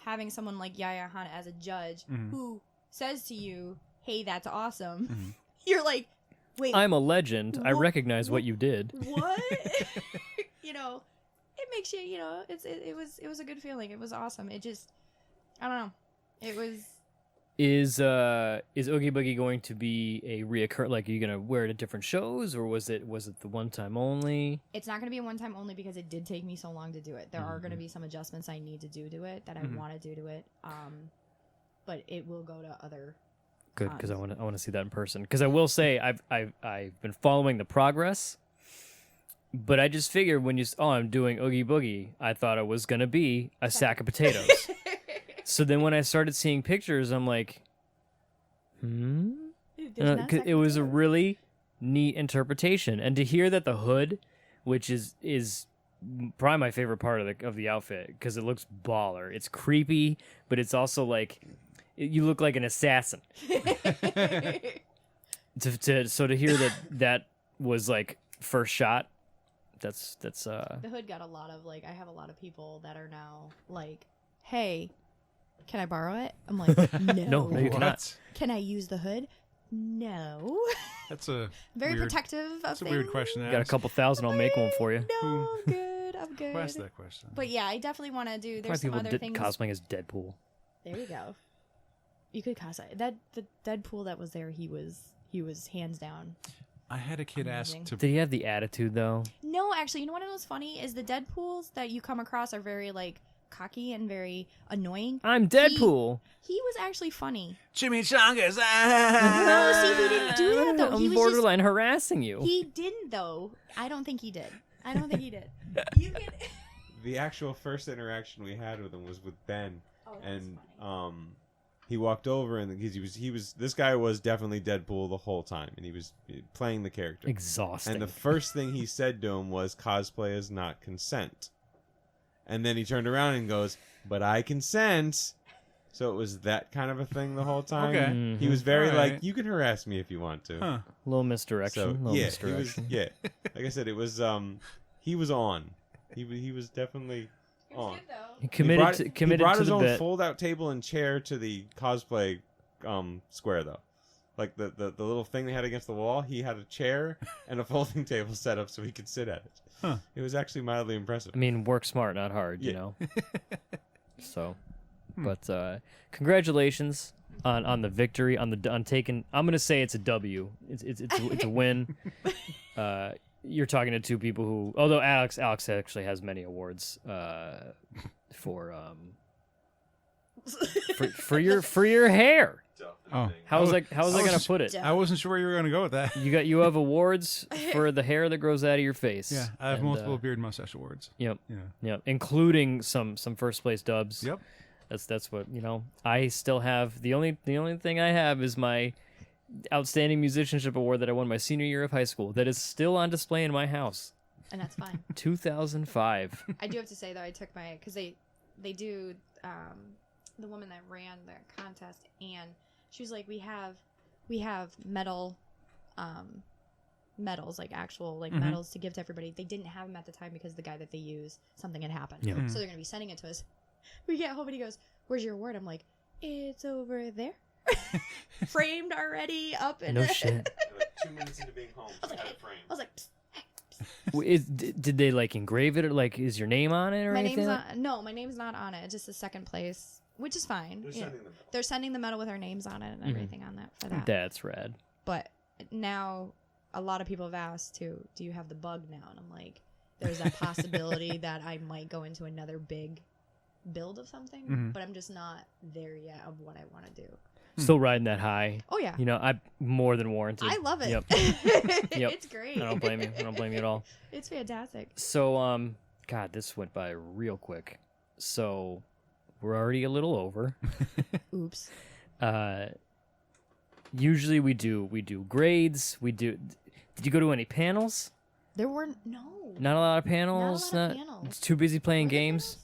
having someone like Yaya Hana as a judge who says to you, "Hey, that's awesome." You're like, wait, I'm a legend. I Wha- recognize what you did. what? It makes you, it was a good feeling. It was awesome. It just, I don't know. It was. Is Oogie Boogie going to be a reoccur? Like, are you gonna wear it at different shows, or was it the one time only? It's not going to be a one time only because it did take me so long to do it. There are going to be some adjustments I need to do to it that I want to do to it. But it will go to other. Good, because I want to see that in person. Because I will say I've been following the progress, but I just figured when I'm doing Oogie Boogie, I thought it was gonna be a sack of potatoes. So then when I started seeing pictures, I'm like, it was a really neat interpretation, and to hear that the hood, which is probably my favorite part of the outfit, because it looks baller. It's creepy, but it's also like you look like an assassin. So to hear that was like first shot, that's The hood got a lot of I have a lot of people that are now like, "Hey, can I borrow it?" I'm like, no. No, you cannot. Can I use the hood? No. That's a Very weird, protective of That's a things. weird question to Got a ask. couple thousand, I'll make one for you. No, I'm good. I'm good. Who asked that question? But yeah, I definitely want to do. There's Probably some people other things. cosplaying as Deadpool. There you go. You could cosplay that. The Deadpool that was there, he was hands down. I had a kid ask Amazing. to. Did he have the attitude though? No, actually, you know what was funny is the Deadpools that you come across are very cocky and very annoying. I'm Deadpool. He was actually funny. Chimichangas. No, see, he didn't do that though. He I'm was borderline harassing you. He didn't though. I don't think he did. You can. The actual first interaction we had with him was with Ben, Oh, that and was funny. he walked over, and he was this guy was definitely Deadpool the whole time, and he was playing the character. Exhausting. And the first thing he said to him was, "Cosplay is not consent." And then he turned around and goes, "But I consent." So it was that kind of a thing the whole time. Okay. He was very All right. like, "You can harass me if you want to." Huh. Little misdirection. So little yeah, misdirection. like I said, it was he was on. He was definitely He was on. good though. He committed he brought to his the own bit. fold-out table and chair to the cosplay square though. Like the little thing they had against the wall, he had a chair and a folding table set up so he could sit at it. Huh. It was actually mildly impressive. I mean, work smart, not hard, you Yeah. know. So, but congratulations on the victory, on taking. I'm gonna say it's a W. It's a win. You're talking to two people who, although Alex actually has many awards for for your hair. Oh, How was I was gonna just- put it? I wasn't sure where you were going to go with that. You have awards for the hair that grows out of your face. Yeah, I have And, multiple beard mustache awards. Yep. Yeah. Yep. Including some first place dubs. Yep. That's what I still have. The only thing I have is my outstanding musicianship award that I won my senior year of high school. That is still on display in my house. And that's fine. 2005. I do have to say though, I took my because they do the woman that ran the contest, and she was like, we have medals, like actual like medals to give to everybody. They didn't have them at the time because the guy that they use, something had happened. Yeah. So they're gonna be sending it to us. We get home and he goes, "Where's your award?" I'm like, "It's over there." Framed already up in No shit. 2 minutes into being home, I was like, had it framed. I was like, Did they like engrave it or like is your name on it or my anything? name's not. No, my name's not on it. It's just the second place, which is fine. They're you know. sending them. They're sending the medal with our names on it and everything on that for that. That's rad. But now a lot of people have asked too, do you have the bug now? And I'm like, there's that possibility that I might go into another big build of something, but I'm just not there yet of what I want to do. Still riding that high. Oh yeah. I more than warranted. I love it. Yep. Yep. It's great. I don't blame you. I don't blame you at all. It's fantastic. So, God, this went by real quick. So, we're already a little over. Oops. Usually we do grades. Did you go to any panels? There were no. Not a lot of panels. Not a lot of panels. It's too busy playing Were there games.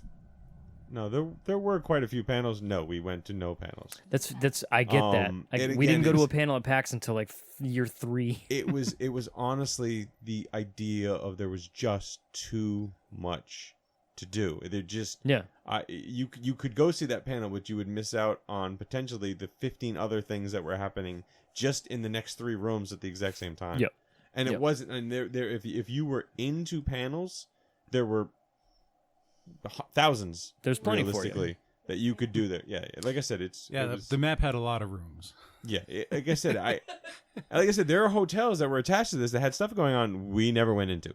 No, there were quite a few panels. No, we went to no panels. That's I get that. And We again, didn't go to it's- a panel at PAX until like year 3. It was honestly the idea of there was just too much to do. There just Yeah. you could go see that panel, but you would miss out on potentially the 15 other things that were happening just in the next 3 rooms at the exact same time. Yep. And it Yep. wasn't. And there if you were into panels, there were thousands. There's plenty for you. realistically that you could do there. Yeah, like I said, The map had a lot of rooms. yeah. Like I said, there are hotels that were attached to this that had stuff going on we never went into.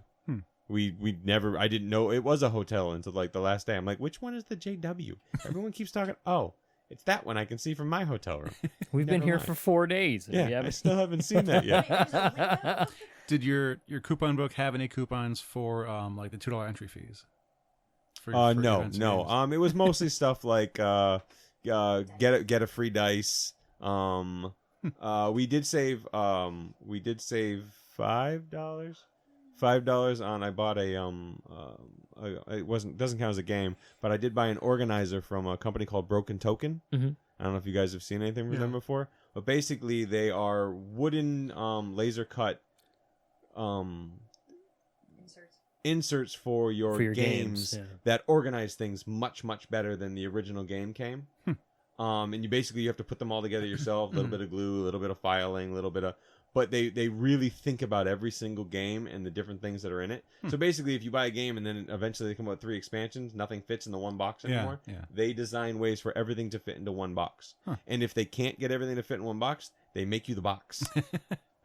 We never. I didn't know it was a hotel until like the last day. I'm like, which one is the JW? Everyone keeps talking. Oh, it's that one I can see from my hotel room. We've been Never here mind. for 4 days. and we Yeah, I haven't- still haven't seen that yet. Did your coupon book have any coupons for like the $2 entry fees? For No. events and games? It was mostly stuff like get a free dice. We did save $5 on. I bought it doesn't count as a game, but I did buy an organizer from a company called Broken Token. Mhm. I don't know if you guys have seen anything from them before, but basically they are wooden laser cut inserts for your games yeah. that organize things much better than the original game came. And you have to put them all together yourself. A little bit of glue, a little bit of filing, a little bit of. But they really think about every single game and the different things that are in it. So basically, if you buy a game and then eventually they come out with 3 expansions, nothing fits in the one box anymore. Yeah. They design ways for everything to fit into one box. And if they can't get everything to fit in one box, they make you the box.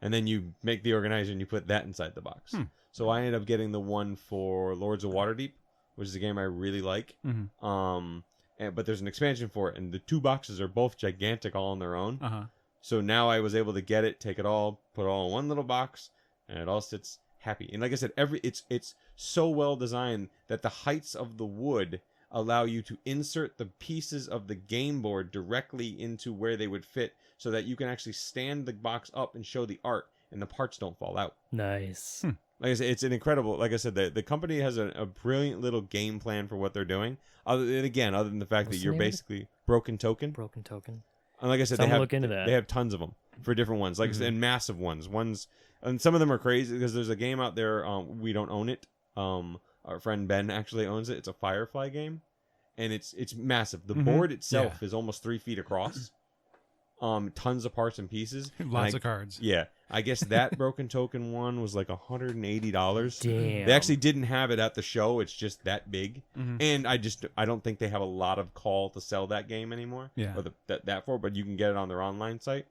And then you make the organizer and you put that inside the box. So I ended up getting the one for Lords of Waterdeep, which is a game I really like. But there's an expansion for it, and the 2 boxes are both gigantic all on their own. So now I was able to get it, take it all, put it all in one little box, and it all sits happy. And like I said, it's so well designed that the heights of the wood allow you to insert the pieces of the game board directly into where they would fit, so that you can actually stand the box up and show the art, and the parts don't fall out. Nice. Like I said, it's an incredible. Like I said, the company has a brilliant little game plan for what they're doing. Other than the fact What's that the you're name of it? basically Broken Token. Broken Token. And like I said, So I'm gonna look into that. They have tons of them for different ones, like and massive ones. And some of them are crazy because there's a game out there. We don't own it. Our friend Ben actually owns it. It's a Firefly game, and it's massive. The board itself is almost 3 feet across. Tons of parts and pieces. Lots of cards. Yeah, I guess that Broken Token one was like $180. Damn. They actually didn't have it at the show. It's just that big, and I don't think they have a lot of call to sell that game anymore. Yeah. or that for, but you can get it on their online site.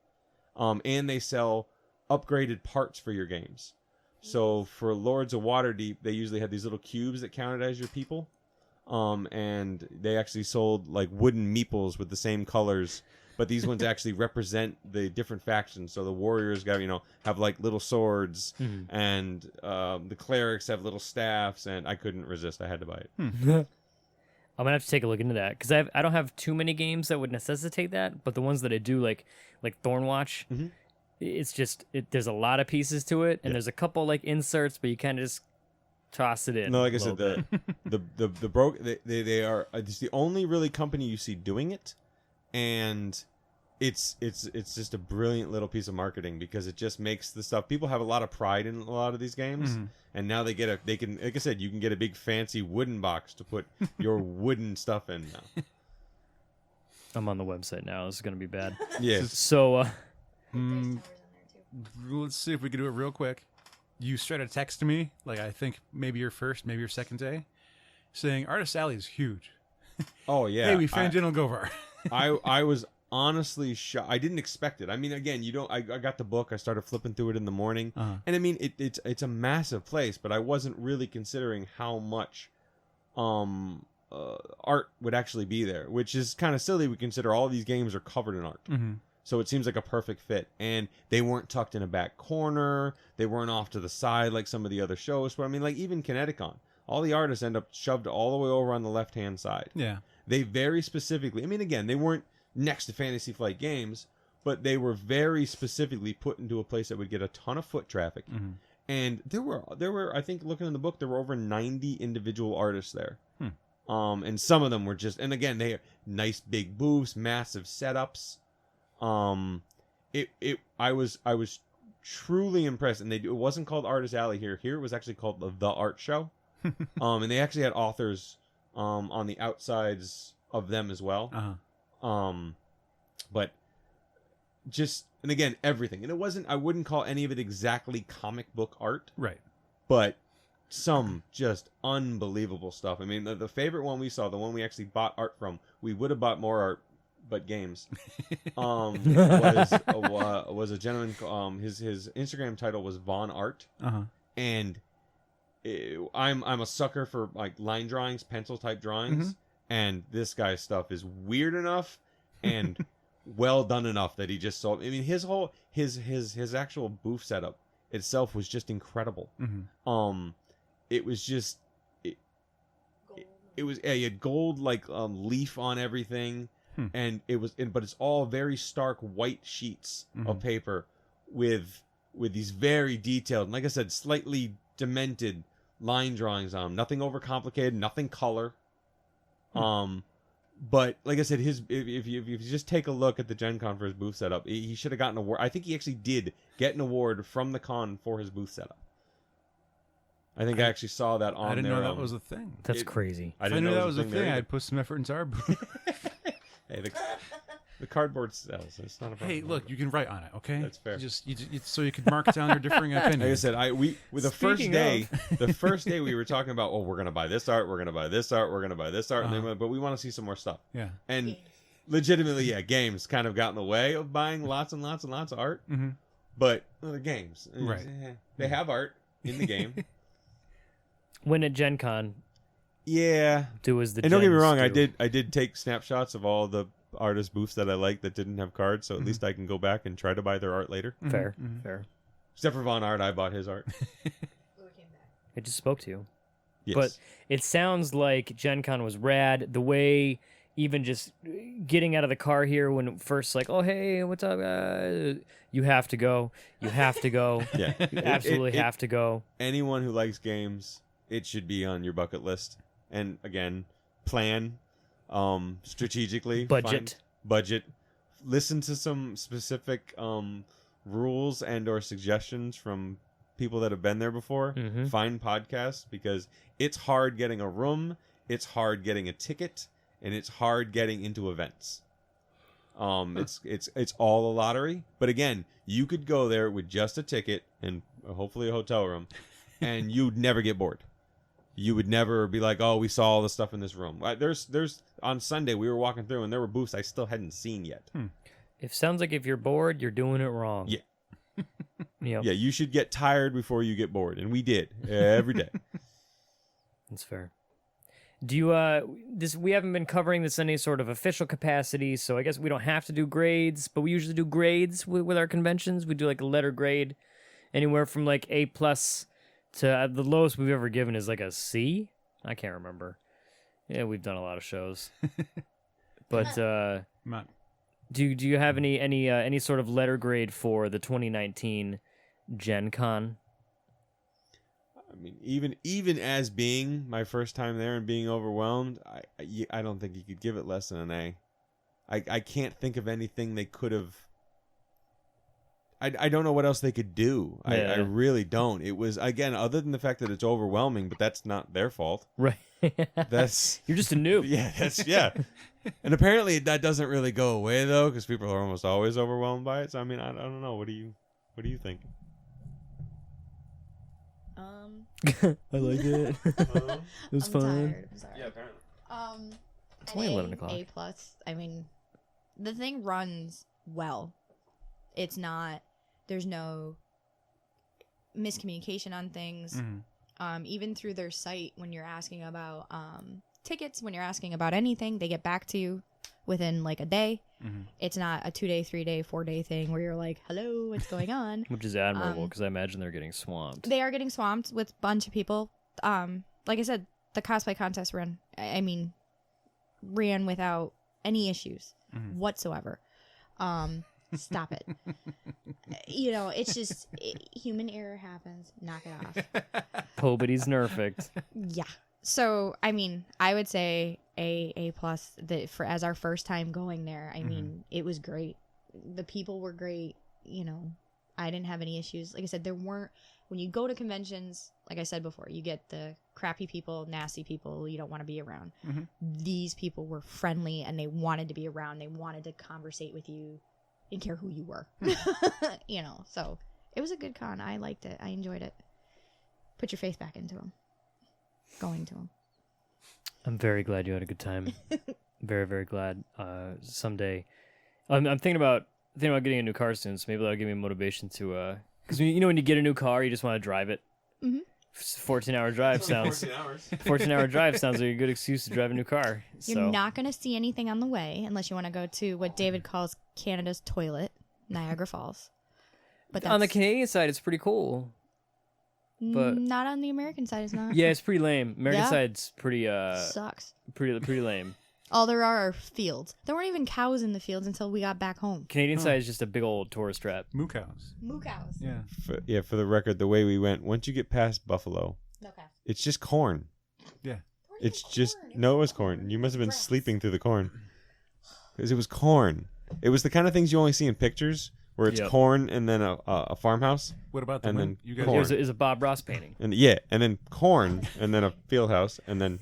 And they sell upgraded parts for your games. So for Lords of Waterdeep, they usually have these little cubes that counted as your people. and they actually sold like wooden meeples with the same colors. But these ones actually represent the different factions. So the warriors got, have like little swords, and the clerics have little staffs. And I couldn't resist. I had to buy it. I'm gonna have to take a look into that because I don't have too many games that would necessitate that, but the ones that I do, like Thornwatch, it's just there's a lot of pieces to it, and there's a couple like inserts, but you kind of just toss it in. No, like I said, they are it's the only really company you see doing it, and it's just a brilliant little piece of marketing because it just makes the stuff. People have a lot of pride in a lot of these games, and now they can, like I said, you can get a big fancy wooden box to put your wooden stuff in now. I'm on the website now. This is gonna be bad. Yes. So, Let's see if we can do it real quick. You straight out text me, like I think maybe your first, maybe your second day, saying Artist Alley is huge. Oh yeah. Hey, we found General Govar. I was honestly shocked. I didn't expect it. I mean, again, I got the book. I started flipping through it in the morning, and I mean, it's a massive place, but I wasn't really considering how much art would actually be there, which is kind of silly. We consider all these games are covered in art. So it seems like a perfect fit. And they weren't tucked in a back corner. They weren't off to the side like some of the other shows. But I mean, like even Kineticon, all the artists end up shoved all the way over on the left-hand side. Yeah. They very specifically, I mean, again, they weren't next to Fantasy Flight Games, but they were very specifically put into a place that would get a ton of foot traffic. And there were, I think, looking in the book, there were over 90 individual artists there. And some of them were just, and again, they have nice big booths, massive setups. I was truly impressed, and it wasn't called Artist Alley here. Here it was actually called the Art Show. And they actually had authors on the outsides of them as well. But just, and again, everything. And it wasn't, I wouldn't call any of it exactly comic book art. Right. But some just unbelievable stuff. I mean, the favorite one we saw, the one we actually bought art from, we would have bought more art, but games. Was a gentleman. His Instagram title was Von Art, and I'm a sucker for like line drawings, pencil type drawings, and this guy's stuff is weird enough and well done enough that he just sold. I mean, his whole his actual booth setup itself was just incredible. It was just it was he had gold like leaf on everything. And it was, but it's all very stark white sheets of paper with these very detailed, and like I said, slightly demented line drawings on them. Nothing overcomplicated, nothing color. But like I said, if you just take a look at the GenCon for his booth setup, he should have gotten an award. I think he actually did get an award from the con for his booth setup. I think I actually saw that on there. I didn't know that was a thing. that's crazy. If I knew that was a thing, I'd put some effort into our booth. Hey, the cardboard sells. It's not a problem. Hey, look, you can write on it, okay? That's fair. So you can mark down your differing opinions. Like I said, the first day we were talking about, we're gonna buy this art, we're gonna buy this art, we're gonna buy this art, and then, but we want to see some more stuff. Yeah. And legitimately, games kind of got in the way of buying lots and lots and lots of art. But they're games, right? They have art in the game. When at Gen Con, do as the and don't get me gens wrong, do. I did take snapshots of all the artist booths that I liked that didn't have cards, so at least I can go back and try to buy their art later. Fair. Except for Von Art, I bought his art. I just spoke to you. Yes. But it sounds like Gen Con was rad. The way, even just getting out of the car here when first like, oh, hey, what's up? You have to go. You have to go. Yeah. You absolutely have to go. Anyone who likes games, it should be on your bucket list. And again, plan strategically. Budget. Listen to some specific rules and or suggestions from people that have been there before. Find podcasts, because it's hard getting a room, it's hard getting a ticket, and it's hard getting into events. It's all a lottery. But again, you could go there with just a ticket and hopefully a hotel room, and you'd never get bored. You would never be like, oh, we saw all the stuff in this room. There's on Sunday we were walking through and there were booths I still hadn't seen yet. It sounds like if you're bored, you're doing it wrong. Yeah. Yep. Yeah, you should get tired before you get bored, and we did every day. That's fair. Do you we haven't been covering this in any sort of official capacity, so I guess we don't have to do grades, but we usually do grades with our conventions. We do like a letter grade, anywhere from like A+ to the lowest we've ever given is like a C. I can't remember. Yeah, we've done a lot of shows. But Matt. do you have any sort of letter grade for the 2019 GenCon? I mean, even as being my first time there and being overwhelmed, I don't think you could give it less than an A. I can't think of anything they could have. I don't know what else they could do. Yeah. I really don't. It was, again, other than the fact that it's overwhelming, but that's not their fault. Right. That's You're just a noob. yeah. And apparently that doesn't really go away though, because people are almost always overwhelmed by it. So I mean, I don't know. What do you think? I like it. It was I'm fun. tired. I'm sorry. Yeah, apparently. It's only 11 o'clock. A+. I mean, the thing runs well. It's not. There's no miscommunication on things. Mm-hmm. Even through their site, when you're asking about tickets, when you're asking about anything, they get back to you within like a day. Mm-hmm. It's not a 2-day, 3-day, 4-day thing where you're like, hello, what's going on? Which is admirable, because I imagine they're getting swamped. They are getting swamped with a bunch of people. Like I said, the cosplay contest ran without any issues whatsoever. Stop it. It's just human error happens. Knock it off. Nobody's nerfed. Yeah. So, I mean, I would say A+ for as our first time going there. I mean, it was great. The people were great. I didn't have any issues. Like I said, there weren't. When you go to conventions, like I said before, you get the crappy people, nasty people you don't want to be around. These people were friendly and they wanted to be around. They wanted to conversate with you. Didn't care who you were. So it was a good con. I liked it. I enjoyed it. Put your faith back into them. Going to them. I'm very glad you had a good time. Very, very glad. Someday, I'm thinking about getting a new car soon. So maybe that'll give me motivation to. Because when you get a new car, you just want to drive it. 14-hour drive sounds. 14-hour drive sounds like a good excuse to drive a new car. You're not going to see anything on the way unless you want to go to what David calls Canada's toilet, Niagara Falls. But on the Canadian side, it's pretty cool. But not on the American side, it's not. Yeah, it's pretty lame. American Yeah. side's pretty Sucks. pretty lame. All there are fields. There weren't even cows in the fields until we got back home. Canadian side is just a big old tourist trap. Moo cows. Moo cows. Yeah. For the record, the way we went, once you get past Buffalo, No cows. it's just corn. Yeah. It's just no, it was corn. You must have been sleeping through the corn, because it was corn. It was the kind of things you only see in pictures, where it's corn and then a farmhouse, What about the and wind? then You guys corn. It was a Bob Ross painting. and then corn and then a field house and then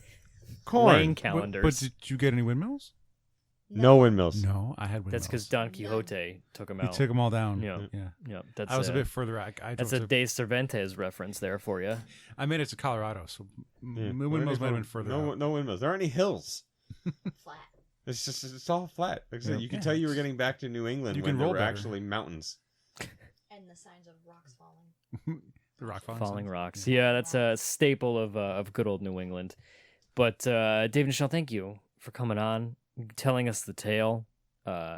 Rain corn. calendars. But did you get any windmills? No windmills. No, I had windmills. That's because Don Quixote took them He out. took them all down. Yeah. Yeah. That's I was a bit further. I That's drove a to, De Cervantes reference there for you. I made it to Colorado, so Yeah. windmills might have been further. No, out. no windmills. There aren't any hills. Flat. It's all flat. Like I said, Yeah. you could Yeah. tell you were getting back to New England You when can there roll were better. actually mountains. And the signs of rocks falling. The rock Falling signs. rocks. Yeah, that's a staple of good old New England. But Dave and Nichele, thank you for coming on, telling us the tale,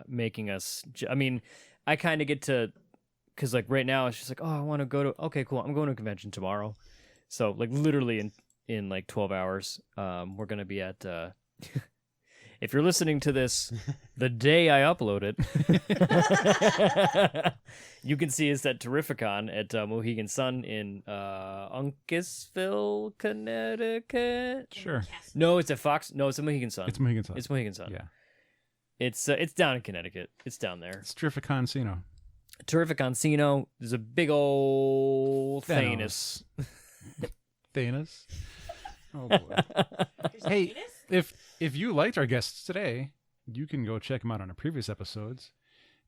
making us. I mean, I kind of get to, because like right now it's just like, oh, I want to go to. Okay, cool. I'm going to a convention tomorrow. So like literally in like 12 hours, we're gonna be at. If you're listening to this the day I upload it, you can see us at TerrifiCon at Mohegan Sun in Uncasville, Connecticut. Sure. No, it's at Fox. No, it's at Mohegan Sun. It's Mohegan Sun. It's Mohegan Sun. Yeah. It's down in Connecticut. It's down there. It's TerrifiCon Cino. TerrifiCon. There's a big old Thanos. Thanos. Thanos. Oh boy. Hey, if you liked our guests today, you can go check them out on our previous episodes.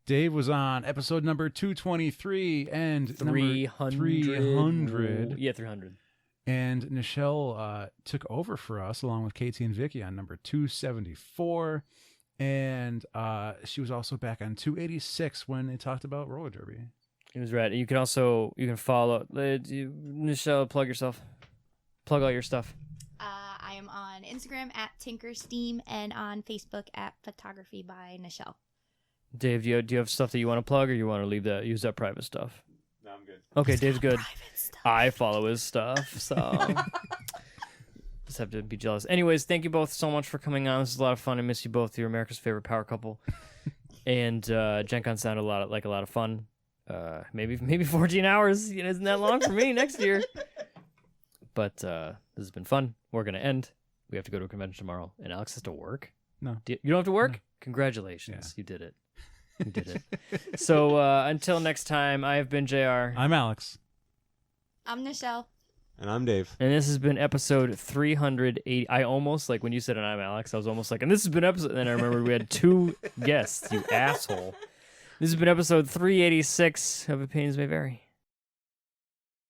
Dave was on episode number 223 and 300. 300. Yeah, 300. And Nichele took over for us along with Katie and Vicky on number 274. And she was also back on 286 when they talked about roller derby. It was rad. You can follow Nichele. Plug yourself. Plug all your stuff. I I am on Instagram at TinkerSteam and on Facebook at Photography by Nichele. Dave, do you have stuff that you want to plug, or you want to use that private stuff? No, I'm good. Okay, Dave's good. I follow his stuff, so just have to be jealous. Anyways, thank you both so much for coming on. This is a lot of fun. I miss you both. You're America's favorite power couple. And GenCon sounded like a lot of fun. Maybe 14 hours. Isn't that long for me next year? But this has been fun. We're gonna end. We have to go to a convention tomorrow, and Alex has to work. No, you don't have to work. No. Congratulations, You did it. You did it. So until next time, I have been JR. I'm Alex. I'm Nichele. And I'm Dave. And this has been episode 380. I almost, like, when you said, and I'm Alex, I was almost like, and this has been episode. And then I remembered we had 2 guests, you asshole. This has been episode 386 of Opinions May Vary.